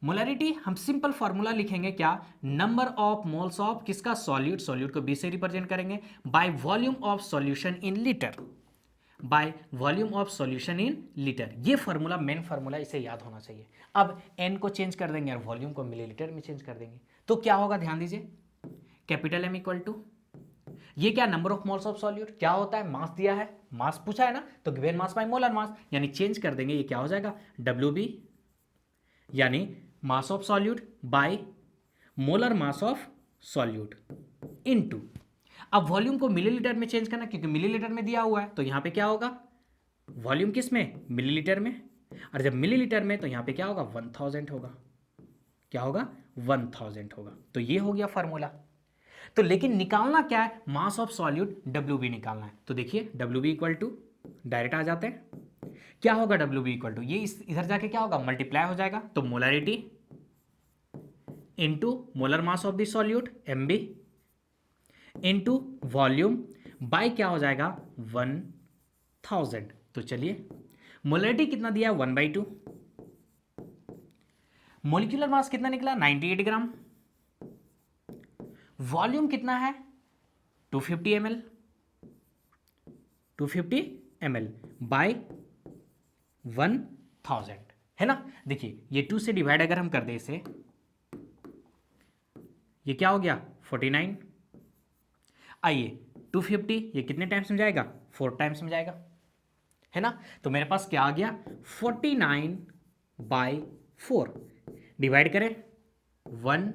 S1: मोलैरिटी हम सिंपल फॉर्मूला लिखेंगे, क्या, नंबर ऑफ मोल्स ऑफ किसका, सॉल्यूट, सॉल्यूट को B से रिप्रेजेंट करेंगे, bye volume of solution in litre, bye volume of solution in litre. ये फार्मूला मेन फार्मूला, इसे याद होना चाहिए। अब n को चेंज कर देंगे और वॉल्यूम को मिलीलीटर में चेंज कर देंगे, तो क्या होगा, ध्यान दीजिए, कैपिटल M इक्वल टू, ये क्या, number of moles of solute, क्या होता है, मास दिया है, मास पूछा है ना, तो given mass by molar mass, यानी चेंज कर देंगे, ये क्या हो जाएगा, WB यानी मास of solute by molar mass of solute into, अब वॉल्यूम को मिलीलीटर में चेंज करना, क्योंकि मिलीलीटर में दिया हुआ है, तो यहां पे क्या होगा, वॉल्यूम किस में, मिलीलीटर में, और जब मिलीलीटर में तो यहां पे क्या होगा, 1000 होगा, क्या होगा, 1000 होगा। तो ये हो गया फार्मूला। तो लेकिन निकालना क्या है, मास ऑफ सॉल्यूट WB निकालना है। तो देखिए WB इक्वल टू, डायरेक्ट आ जाते हैं, क्या होगा WB इक्वल टू, ये इधर जाके क्या होगा, मल्टीप्लाई हो जाएगा, तो molarity into molar mass of the solute MB into volume by क्या हो जाएगा 1000। तो चलिए मोलरिटी कितना दिया है 1/2, मोलिकुलर मास कितना निकला 98 ग्राम, वॉल्यूम कितना है 250 ml, 250 ml बाय 1000 है ना। देखिए ये 2 से डिवाइड अगर हम कर दे इसे, ये क्या हो गया 49। आइए 250 ये कितने टाइम्स में जाएगा, 4 टाइम्स में जाएगा, है ना। तो मेरे पास क्या आ गया 49/4, डिवाइड करें 1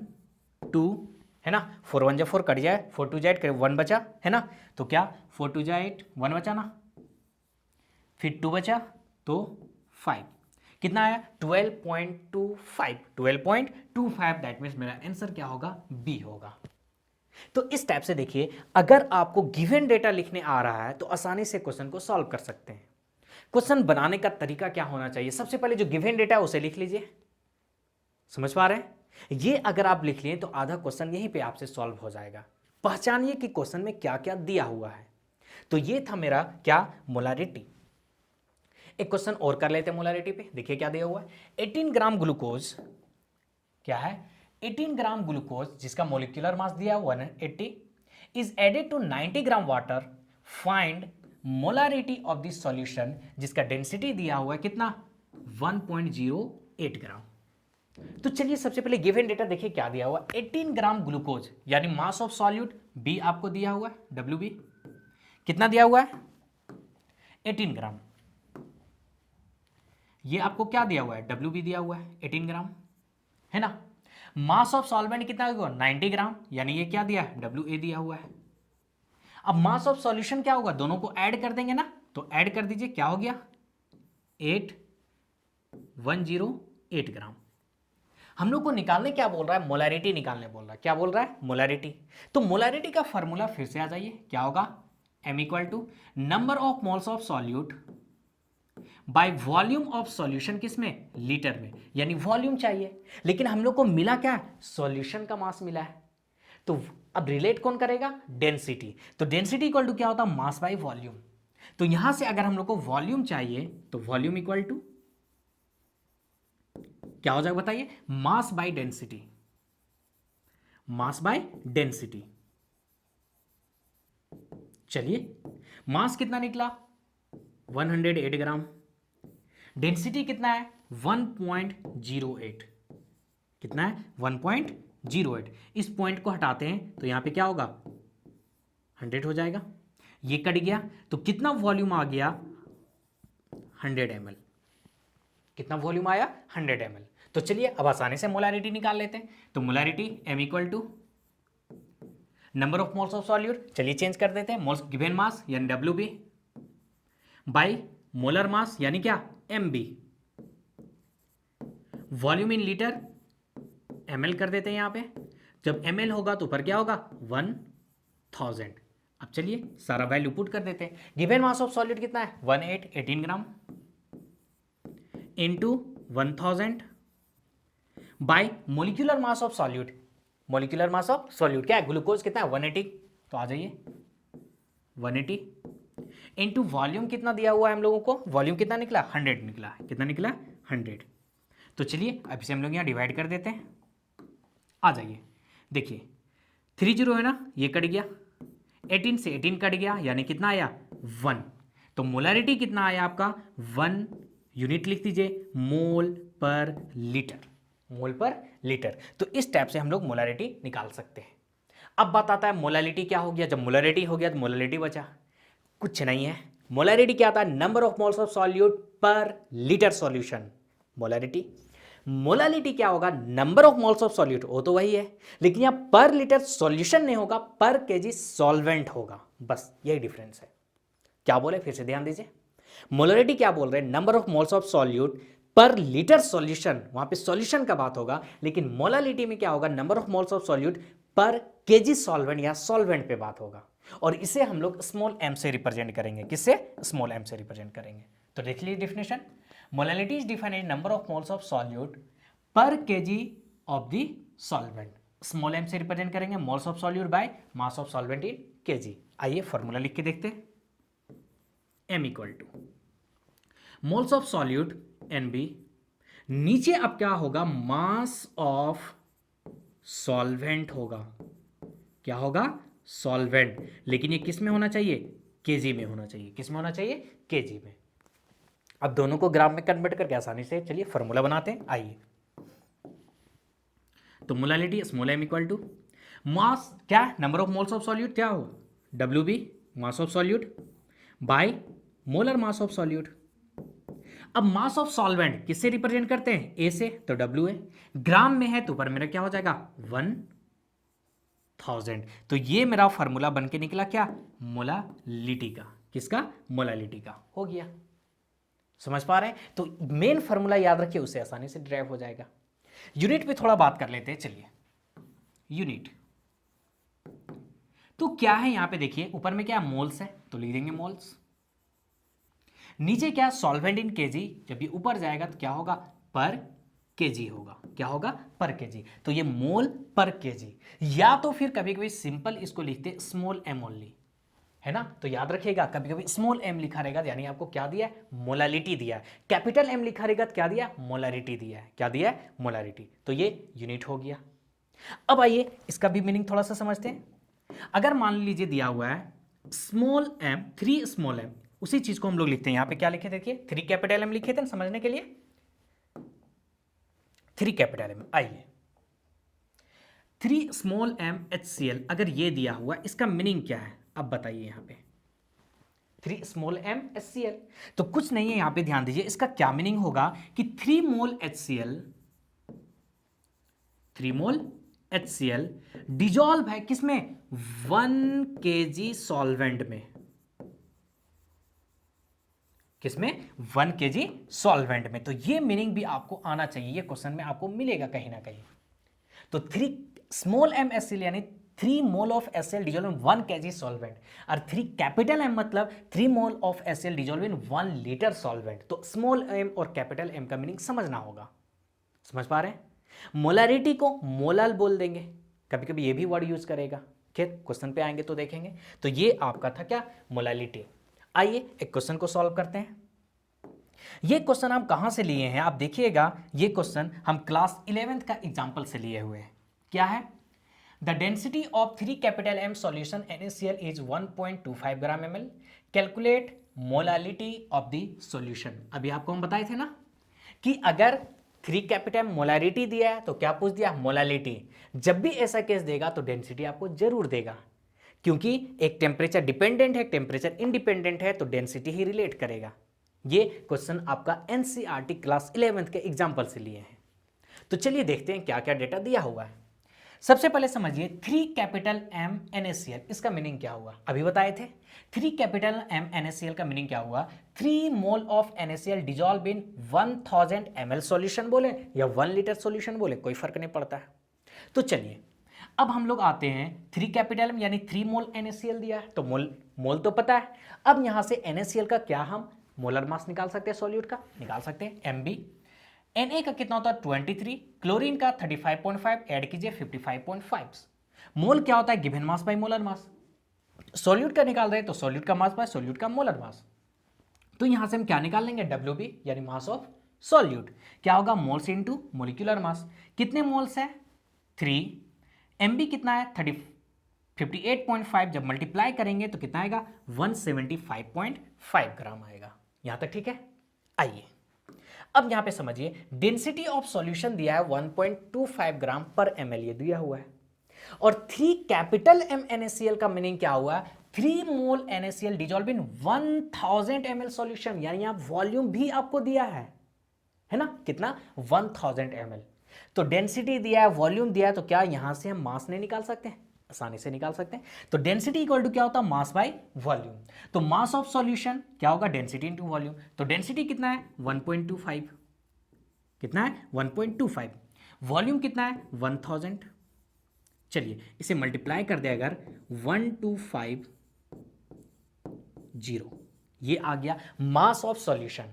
S1: 2 है ना, 4 1 जा 4 कट जाए, 4 2 जा 8 करें 1 बचा, है ना। तो क्या 4 2 जा 8 1 बचा ना, फिर 2 बचा तो 5, कितना आया 12.25, 12.25, दैट मीन्स मेरा आंसर क्या होगा बी होगा। तो इस टाइप से देखिए, अगर आपको गिवन डेटा लिखने आ रहा है तो आसानी से क्वेश्चन को सॉल्व कर सकते हैं। क्वेश्चन बनाने का तरीका क्या होना चाहिए, सबसे पहले जो गिवन डेटा है उसे लिख लीजिए, समझ पा रहे हैं, ये अगर आप लिख लिए तो आधा क्वेश्चन यहीं पे आपसे सॉल्व हो जाएगा। पहचानिए कि क्वेश्चन में क्या क्या दिया हुआ है। तो ये था मेरा क्या, मोलारिटी। एक क्वेश्चन और कर लेते हैं मोलारिटी पे, देखिए क्या दिया हुआ है, 18 ग्राम ग्लूकोज, क्या है 18 ग्राम ग्लूकोज जिसका मोलिकुलर मास दिया है 180 is added to 90 gram water, find molarity of this solution जिसका डेंसिटी दिया हुआ है कितना 1.08 ग्राम। तो चलिए सबसे पहले गिवन डेटा देखिए क्या दिया हुआ, 18 ग्राम ग्लूकोज यानी मास ऑफ सॉल्यूट B आपको दिया हुआ है WB, कितना दिया हुआ है 18 ग्राम, ये आपको क्या दिया हुआ है WB दिया हुआ है 18 ग्राम, है ना। मास ऑफ सॉल्वेंट कितना होगा 90 ग्राम, यानी ये क्या दिया है WA दिया हुआ है। अब मास ऑफ सॉल्यूशन क्या होगा, दोनों को ऐड कर देंगे ना, तो ऐड कर दीजिए, क्या हो गया 8108 ग्राम। हम लोग को निकालने क्या बोल रहा है, मोलारिटी निकालने बोल रहा है, क्या बोल रहा है मोलारिटी। तो मोलारिटी का फॉर्मूला फिर से आ जाइए, क्या होगा M equal to number of moles of solute by volume of solution, किसमें लीटर में, यानी वॉल्यूम चाहिए, लेकिन हम लोग को मिला क्या है सॉल्यूशन का मास मिला है। तो अब रिलेट कौन करेगा, डेंसिटी। तो डेंसिटी इक्वल टू क्या होता है मास बाय वॉल्यूम। तो यहां से अगर हम लोग को वॉल्यूम चाहिए तो वॉल्यूम इक्वल टू क्या हो जाएगा बताइए, mass by density, mass by density. चलिए मास कितना निकला 108 ग्राम, डेंसिटी कितना है 1.08, कितना है 1.08। इस पॉइंट को हटाते हैं तो यहां पे क्या होगा 100 हो जाएगा, ये कट गया तो कितना वॉल्यूम आ गया 100 ml, कितना वॉल्यूम आया 100 ml। तो चलिए अब आसानी से मोलारिटी निकाल लेते हैं। तो molarity M equal to number of moles of solute, चलिए चेंज कर देते हैं, मोल्स गिवन मास यानी WB बाय मोलर मास यानी क्या MB, volume in litre ml कर देते हैं यहां पे, जब ml होगा तो ऊपर क्या होगा 1000। अब चलिए सारा वैल्यू पुट कर देते हैं, गिवन मास ऑफ सॉल्यूट कितना है 18 gram into 1000 bye molecular mass of solute, molecular mass of solute क्या है ग्लूकोज कितना है 180, तो आ जाइए 180 इंटू वॉल्यूम कितना दिया हुआ है हम लोगों को, वॉल्यूम कितना निकला 100 निकला, कितना निकला 100। तो चलिए अब इसे हम लोग यहाँ डिवाइड कर देते हैं, आ जाइए देखिए 30 है ना, ये कट गया 18 से 18 कट गया, यानी कितना आया 1। तो मोलारिटी कितना आया आपका 1 यूनिट लिख दीजिए मोल पर लीटर, मोल पर लीटर। तो इस टाइप से हम लोग मोलारिटी निकाल सकते हैं। अब बात आता है मोलारिटी क्या हो गया, जब मोलारिटी हो गया तो मोलारिटी बचा कुछ नहीं है, मोलारिटी क्या आता है number of moles of solute पर लीटर सॉल्यूशन, मोलारिटी। मोलारिटी क्या होगा number of moles of solute, वो तो वही है, लेकिन यहां पर लीटर सॉल्यूशन नहीं होगा, पर केजी सॉल्वेंट होगा, बस यही डिफरेंस है। क्या बोले फिर से ध्यान दीजिए, मोलारिटी क्या बोल रहे हैं number of moles of solute पर लीटर सॉल्यूशन, वहां पे सॉल्यूशन का बात होगा, लेकिन मोलालिटी में क्या होगा, number of moles of solute per KG solvent या सॉल्वेंट पे बात होगा। और इसे हम लोग स्मॉल एम से रिप्रेजेंट करेंगे। किससे? स्मॉल एम से रिप्रेजेंट करेंगे। तो देख लीजिए definition, molality is defined as number of moles of solute per KG of the solvent. Small M से रिप्रेजेंट करेंगे moles of solute by mass of solvent in KG. आइए फॉर्मूला लिख के देखते हैं। m equal to moles of solute NB, नीचे अब क्या होगा, मास ऑफ सॉल्वेंट होगा। क्या होगा? सॉल्वेंट। लेकिन ये किस में होना चाहिए? केजी में होना चाहिए। किस में होना चाहिए? केजी में। अब दोनों को ग्राम में कन्वर्ट करके आसानी से चलिए फॉर्मूला बनाते हैं। आइए, तो molality small m equal to mass, क्या number of moles of solute, क्या हो WB mass of solute by molar mass of solute. अब मास ऑफ सॉल्वेंट किससे रिप्रेजेंट करते हैं? A से, तो W है। ग्राम में है तो ऊपर मेरा क्या हो जाएगा? 1000। तो ये मेरा फॉर्मूला बन के निकला क्या? मोलालिटी का। किसका? मोलालिटी का हो गया। समझ पा रहे हैं? तो मेन फॉर्मूला याद रखिए, उससे आसानी से ड्राइव हो जाएगा। यूनिट पे थोड़ा बात कर लेते हैं। चलिए, यूनिट तो क्या है यहां पे देखिए, ऊपर में क्या मोल्स है तो लिख देंगे मोल्स, नीचे क्या सॉल्वेंट इन केजी, जब ये ऊपर जाएगा तो क्या होगा? पर केजी होगा। क्या होगा? पर केजी। तो ये मोल पर केजी, या तो फिर कभी कभी सिंपल इसको लिखते स्मॉल एम ओनली, है ना। तो याद रखिएगा, कभी कभी स्मॉल एम लिखा रहेगा यानी आपको क्या दिया है? मोलालिटी दिया है। कैपिटल एम लिखा रहेगा तो क्या दिया? मोलारिटी दिया है। क्या दिया है? मोलारिटी। तो ये यूनिट हो गया। अब आइए इसका भी मीनिंग थोड़ा सा समझते हैं। अगर मान लीजिए दिया हुआ है स्मॉल एम, 3 स्मॉल एम, उसी चीज को हम लोग लिखते हैं। यहां पे क्या लिखे? देखिए 3 कैपिटल एम लिखे थे ना समझने के लिए, 3 कैपिटल एम। आइए 3 स्मॉल एम HCl अगर ये दिया हुआ, इसका मीनिंग क्या है अब बताइए। यहां पे 3 स्मॉल एम HCl, तो कुछ नहीं है, यहां पे ध्यान दीजिए, इसका क्या मीनिंग होगा कि 3 मोल HCl, 3 मोल HCl डिजॉल्व है किसमें? 1 kg सॉल्वेंट में। किसमें? 1 kg सॉल्वेंट में। तो ये मीनिंग भी आपको आना चाहिए, ये क्वेश्चन में आपको मिलेगा कहीं ना कहीं। तो 3 स्मॉल एम HCl यानी 3 mole of HCl dissolve in 1 kg solvent, और 3 कैपिटल एम मतलब 3 mole of HCl dissolve in 1 litre solvent. तो स्मॉल एम और कैपिटल एम का मीनिंग समझना होगा। समझ पा रहे हैं? मोलारिटी को मोलल बोल देंगे, कभी कभी ये भी वर्ड यूज करेगा। खैर क्वेश्चन पे आएंगे तो देखेंगे। तो ये आपका था क्या? मोलालिटी। आइए एक क्वेश्चन को सॉल्व करते हैं। ये क्वेश्चन हम कहां से लिए हैं आप देखिएगा, ये क्वेश्चन हम क्लास 11th का एग्जांपल से लिए हुए हैं। क्या है? The density of 3 capital M solution NaCl is 1.25 gram ml। Calculate molality of the solution. अभी आपको हम बताए थे ना कि अगर 3 कैपिटल मोलारिटी दिया है तो क्या पूछ दिया? मोलालिटी। जब भी ऐसा केस देगा तो डेंसिटी आपको जरूर देगा, क्योंकि एक टेम्परेचर डिपेंडेंट है, टेम्परेचर इंडिपेंडेंट है, तो डेंसिटी ही रिलेट करेगा। ये क्वेश्चन आपका NCERT क्लास 11th के एग्जाम्पल से लिए हैं। तो चलिए देखते हैं क्या क्या डेटा दिया हुआ है। सबसे पहले समझिए 3 कैपिटल एम NaCl, इसका मीनिंग क्या हुआ? अभी बताए थे 3 कैपिटल एम NaCl का मीनिंग क्या हुआ? 3 mole of NaCl dissolve in 1000 ml solution बोले या 1 लीटर सॉल्यूशन बोले, कोई फर्क नहीं पड़ता है। तो चलिए अब हम लोग आते हैं 3 कैपिटल एम यानी 3 मोल NaCl दिया है, तो मोल तो पता है। अब यहां से NaCl का क्या हम मोलर मास निकाल सकते हैं, सॉल्यूट का निकाल सकते हैं Mb। Na का कितना होता है? 23, क्लोरीन का 35.5, ऐड कीजिए 55.5। मोल क्या होता है? Given mass by molar mass. Solute का निकाल रहे हैं तो सॉल्यूट का मास बाय सॉल्यूट का मोलर मास। तो यहां से हम क्या निकाल लेंगे? WB यानी मास ऑफ सॉल्यूट। क्या होगा? Moles into molecular mass. कितने मोल्स है? 3। Mb कितना है? 58.5। जब मल्टीप्लाई करेंगे तो कितना आएगा? 175.5 ग्राम आएगा। यहां तक ठीक है? आइए अब यहां पे समझिए, डेंसिटी ऑफ सॉल्यूशन दिया है 1.25 ग्राम पर ml, ये दिया हुआ है। और 3 कैपिटल एम NaCl का मीनिंग क्या हुआ? 3 मोल NaCl dissolve in 1000 ml solution, यानी आप वॉल्यूम भी आपको दिया है ना? कितना? 1000 ml। तो डेंसिटी दिया है, वॉल्यूम दिया है, तो क्या यहां से हम मास नहीं निकाल सकते हैं? आसानी से निकाल सकते हैं। तो डेंसिटी इक्वल टू क्या होता है? Mass by volume. तो मास ऑफ सॉल्यूशन क्या होगा? Density into volume. तो डेंसिटी कितना है? 1.25। कितना है 1.25, वॉल्यूम कितना है 1000। चलिए इसे मल्टीप्लाई कर दे अगर 1250, ये आ गया मास ऑफ सॉल्यूशन।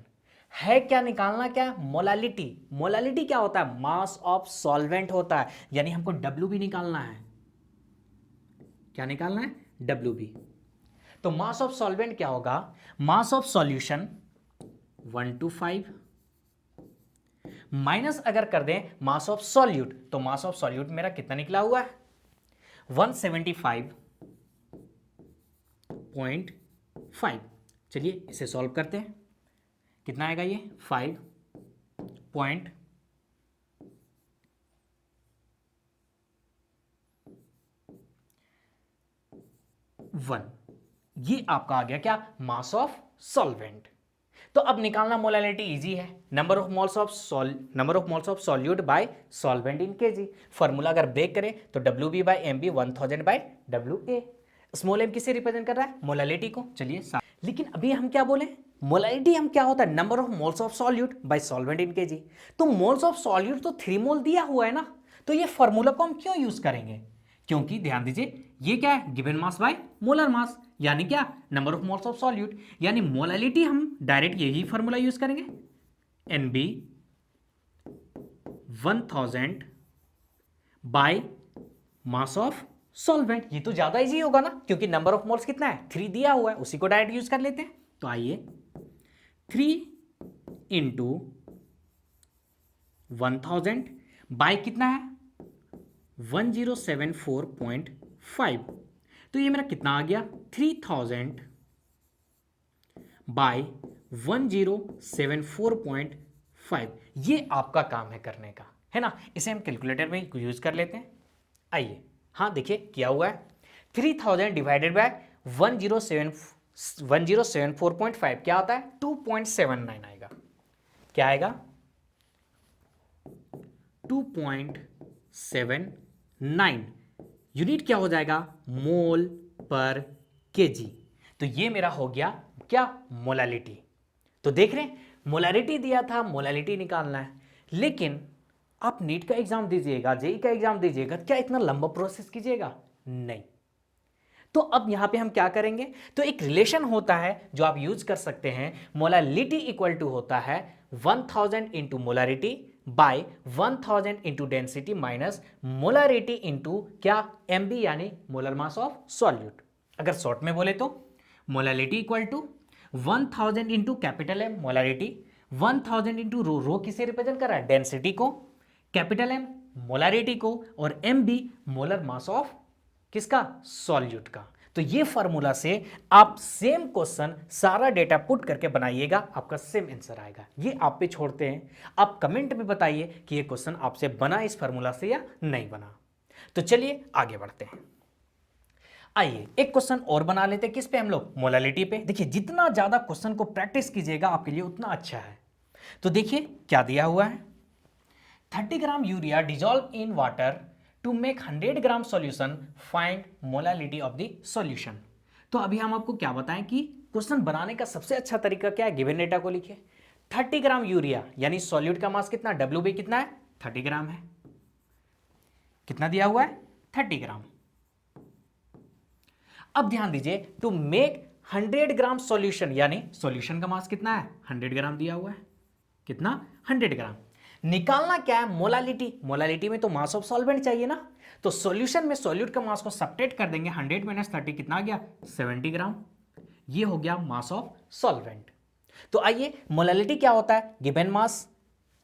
S1: है क्या निकालना, क्या मोलालिटी। मोलालिटी क्या होता है, मास ऑफ सॉल्वेंट होता है, यानी हमको डब्ल्यू भी निकालना है। क्या निकालना है, डब्ल्यू बी। तो मास ऑफ सॉल्वेंट क्या होगा, मास ऑफ सॉल्यूशन 125 माइनस अगर कर दें मास ऑफ सॉल्यूट, तो मास ऑफ सॉल्यूट मेरा कितना निकला हुआ है 175.5। चलिए इसे सॉल्व करते हैं, कितना आएगा ये 5.1, ये आपका आ गया क्या, मास ऑफ सॉल्वेंट। तो अब निकालना मोलालिटी इजी है, number of moles of solute by solvent in kg. Formula अगर ब्रेक करें तो W B by M B 1000 by W A. Small M किसे रिप्रेजेंट कर रहा है, मोलालिटी को। चलिए लेकिन अभी हम क्या बोले, मोलालिटी हम क्या होता है, number of moles of solute by solvent in KG. तो मोल्स ऑफ सॉल्यूट तो 3 मोल दिया हुआ है ना, तो ये फॉर्मूला को हम क्यों यूज करेंगे, क्योंकि ध्यान दीजिए ये क्या है, given mass by molar mass, यानी क्या, number of moles of solute, यानी मोलालिटी हम डायरेक्ट यही फॉर्मूला यूज करेंगे, N B 1000 by mass of solvent. ये तो ज्यादा इजी होगा ना, क्योंकि नंबर ऑफ मोल्स कितना है 3 दिया हुआ है, उसी को डायरेक्ट यूज कर लेते हैं। तो आइए 3 इंटू 1000 बाय कितना है 1074.5, तो ये मेरा कितना आ गया 3000 बाय 1074.5। ये आपका काम है करने का, है ना। इसे हम कैलकुलेटर में यूज कर लेते हैं। आइए, हाँ देखिए किया हुआ है, 3000 डिवाइडेड बाय 1074.5 क्या आता है 2.79 आएगा। क्या आएगा 2.79, यूनिट क्या हो जाएगा मोल पर केजी। तो ये मेरा हो गया क्या मोलालिटी। तो देख रहे हैं मोलालिटी दिया था, मोलालिटी निकालना है। लेकिन आप नीट का एग्जाम दीजिएगा, जेई का एग्जाम दीजिएगा, क्या इतना लंबा प्रोसेस कीजिएगा, नहीं। तो अब यहां पे हम क्या करेंगे, तो एक रिलेशन होता है जो आप यूज कर सकते हैं, मोलालिटी इक्वल टू होता है 1000 into molarity by 1000 into density minus molarity into क्या एम बी, यानी मोलर मास ऑफ सॉल्यूट। अगर शॉर्ट में बोले तो molality equal to 1000 into capital M molarity, 1000 into rho, rho किसे रिप्रेजेंट कर रहा है डेंसिटी को, कैपिटल एम मोलारिटी को, और M B molar mass of किसका सॉल्यूट का। तो ये फार्मूला से आप सेम क्वेश्चन सारा डेटा पुट करके बनाइएगा, आपका सेम आंसर आएगा। ये आप पे छोड़ते हैं, आप कमेंट में बताइए कि ये क्वेश्चन आपसे बना इस फार्मूला से या नहीं बना। तो चलिए आगे बढ़ते हैं। आइए एक क्वेश्चन और बना लेते हैं, किस पे हम लोग, मोलालिटी पे। देखिए जितना ज्यादा क्वेश्चन को प्रैक्टिस कीजिएगा आपके लिए उतना अच्छा है। तो देखिए क्या दिया हुआ है, 30 gram urea dissolve in water to make 100 gram solution, find molality of the solution. तो अभी हम आपको क्या बताएं कि क्वेश्चन बनाने का सबसे अच्छा तरीका क्या है, गिवन डेटा को लिखिए। 30 ग्राम यूरिया यानी सॉल्यूट का मास कितना, डब्ल्यू बी कितना है 30 ग्राम है, कितना दिया हुआ है 30 ग्राम। अब ध्यान दीजिए, टू मेक 100 ग्राम सॉल्यूशन, यानी सॉल्यूशन का मास कितना है 100 ग्राम दिया हुआ है, कितना 100 ग्राम। निकालना क्या है मोलालिटी, मोलालिटी में तो मास ऑफ सॉल्वेंट चाहिए ना। तो सॉल्यूशन में सॉल्यूट का मास को सब्ट्रैक्ट कर देंगे, 100 माइनस 30 कितना आ गया 70 ग्राम। ये हो गया मास ऑफ सॉल्वेंट। तो आइए मोलालिटी क्या होता है, given mass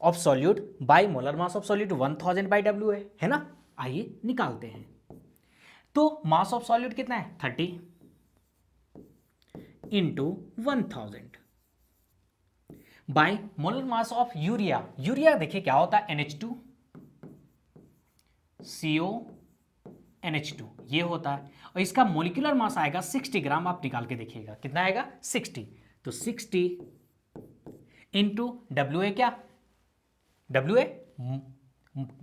S1: of solute by molar mass of solute 1000 by W है ना। आइए निकालते हैं। तो मास ऑफ सॉल्यूट कितना है 30 into 1000 bye molar mass of urea. Urea देखिए क्या होता है NH2 CO NH2 ये होता है, और इसका मोलिकुलर मास आएगा 60 ग्राम। आप निकाल के देखिएगा कितना आएगा 60। तो 60 इंटू डब्ल्यू ए, क्या डब्ल्यू ए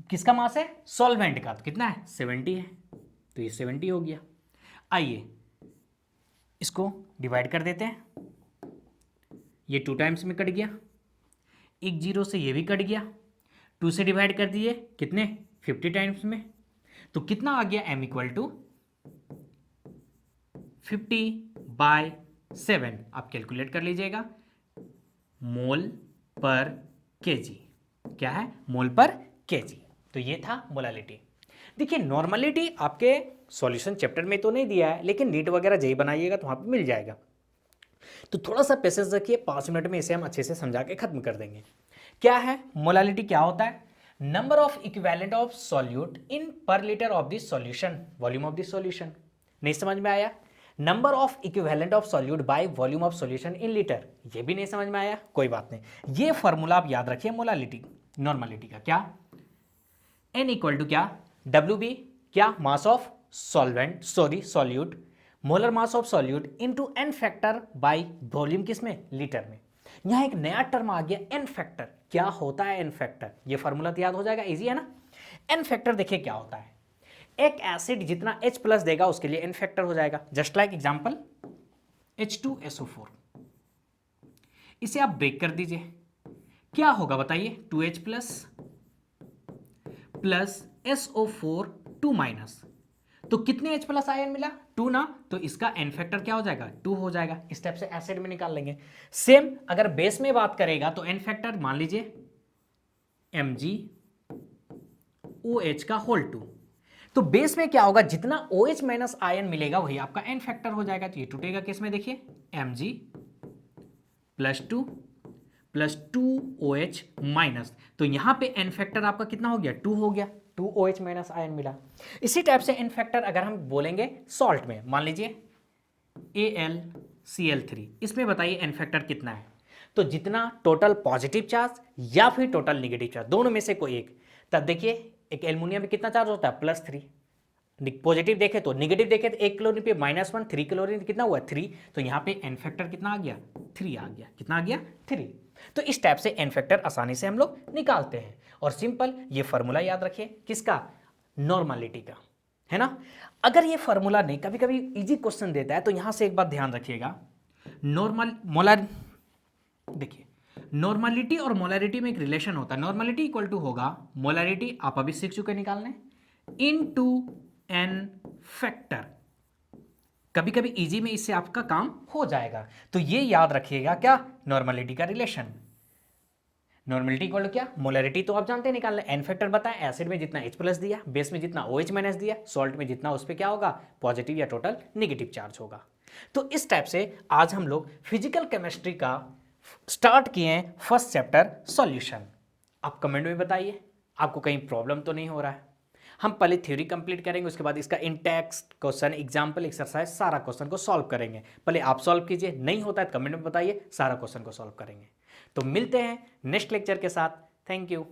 S1: किसका मास है सॉल्वेंट का, तो कितना है 70 है, तो ये 70 हो गया। आइए इसको डिवाइड कर देते हैं, ये 2 टाइम्स में कट गया, एक जीरो से ये भी कट गया, 2 से डिवाइड कर दिए कितने 50 टाइम्स में, तो कितना आ गया m इक्वल टू 50/7। आप कैलकुलेट कर लीजिएगा, मोल पर केजी। क्या है? मोल पर केजी। तो ये था मोलालिटी। देखिए नॉर्मलिटी आपके सॉल्यूशन चैप्टर में तो नहीं दिया है, लेकिन नीट वगैरह जेई बनाइएगा तो वहाँ पे मिल जाएगा। तो थोड़ा सा पेशेंस रखिए, 5 मिनट में इसे हम अच्छे से समझा के खत्म कर देंगे। क्या है मोलालिटी? क्या होता है? Number of equivalent of solute in per litre of the solution, volume of the solution. नहीं समझ में आया? Number of equivalent of solute by volume of solution in litre, ये भी नहीं समझ में आया? कोई बात नहीं, ये फॉर्मूला आप याद रखिए मोलालिटी नॉर्मलिटी का। क्या? n इक्वल टू क्या? WB, क्या? मास of solvent, sorry solute, molar mass of solute into n factor by volume, किसमें? लीटर में। यहां एक नया टर्म आ गया n फैक्टर। क्या होता है n फैक्टर? ये फॉर्मूला तो याद हो जाएगा, इजी है ना। n फैक्टर देखिए क्या होता है, एक एसिड जितना H प्लस देगा उसके लिए n फैक्टर हो जाएगा। जस्ट लाइक एग्जांपल H2SO4, इसे आप ब्रेक कर दीजिए, क्या होगा बताइए? 2H प्लस SO4 2 माइनस, तो कितने H प्लस आयन मिला? 2 ना, तो इसका n फैक्टर क्या हो जाएगा? 2 हो जाएगा। इस टाइप से एसिड में निकाल लेंगे। सेम अगर बेस में बात करेगा तो n फैक्टर मान लीजिए MgOH का होल 2, तो बेस में क्या होगा? जितना OH माइनस आयन मिलेगा वही आपका n फैक्टर हो जाएगा। तो ये टूटेगा किस में? देखिए Mg प्लस 2OH माइनस, तो यहां पे n फैक्टर आपका कितना हो गया? 2 हो गया, 2OH माइनस आयन मिला। इसी टाइप से n फैक्टर अगर हम बोलेंगे सॉल्ट में, मान लीजिए AlCl3, इसमें बताइए n फैक्टर कितना है? तो जितना टोटल पॉजिटिव चार्ज या फिर टोटल नेगेटिव चार्ज, दोनों में से कोई एक, तब देखिए एक एल्युमिनियम में कितना चार्ज होता है? +3। पॉजिटिव देखे तो, नेगेटिव देखे तो 1 क्लोरीन पे -1, 3 क्लोरीन कितना हुआ? 3। तो यहाँ पे n फैक्टर कितना आ गया? 3 आ गया। कितना आ गया? 3। तो इस टाइप से n फैक्टर आसानी से हम लोग निकालते हैं। और सिंपल ये फॉर्मूला याद रखिए, किसका? नॉर्मलिटी का, है ना। अगर ये फॉर्मूला नहीं, कभी कभी इजी क्वेश्चन देता है, तो यहां से एक बात ध्यान रखिएगा, देखिए नॉर्मलिटी और मोलरिटी में एक रिलेशन होता है। नॉर्मलिटी इक्वल टू होगा मोलरिटी, आप अभी सीख चुके निकालने, इनटू n फैक्टर। कभी कभी इजी में इससे आपका काम हो जाएगा। तो ये याद रखिएगा, क्या? नॉर्मलिटी का रिलेशन। नॉर्मलिटी इक्वल टू क्या? मोलरिटी तो आप जानते हैं निकालना, n फैक्टर बताएं, एसिड में जितना H प्लस दिया, बेस में जितना OH माइनस दिया, सॉल्ट में जितना उस पर क्या होगा? पॉजिटिव या टोटल नेगेटिव चार्ज होगा। तो इस टाइप से आज हम लोग फिजिकल केमिस्ट्री का स्टार्ट किए हैं फर्स्ट चैप्टर सॉल्यूशन। आप कमेंट में बताइए आपको कहीं प्रॉब्लम तो नहीं हो रहा है। हम पहले थ्योरी कंप्लीट करेंगे, उसके बाद इसका इन टेक्स्ट क्वेश्चन, एग्जाम्पल, एक्सरसाइज सारा क्वेश्चन को सॉल्व करेंगे। पहले आप सॉल्व कीजिए, नहीं होता है कमेंट में बताइए, सारा क्वेश्चन को सॉल्व करेंगे। तो मिलते हैं नेक्स्ट लेक्चर के साथ। Thank you.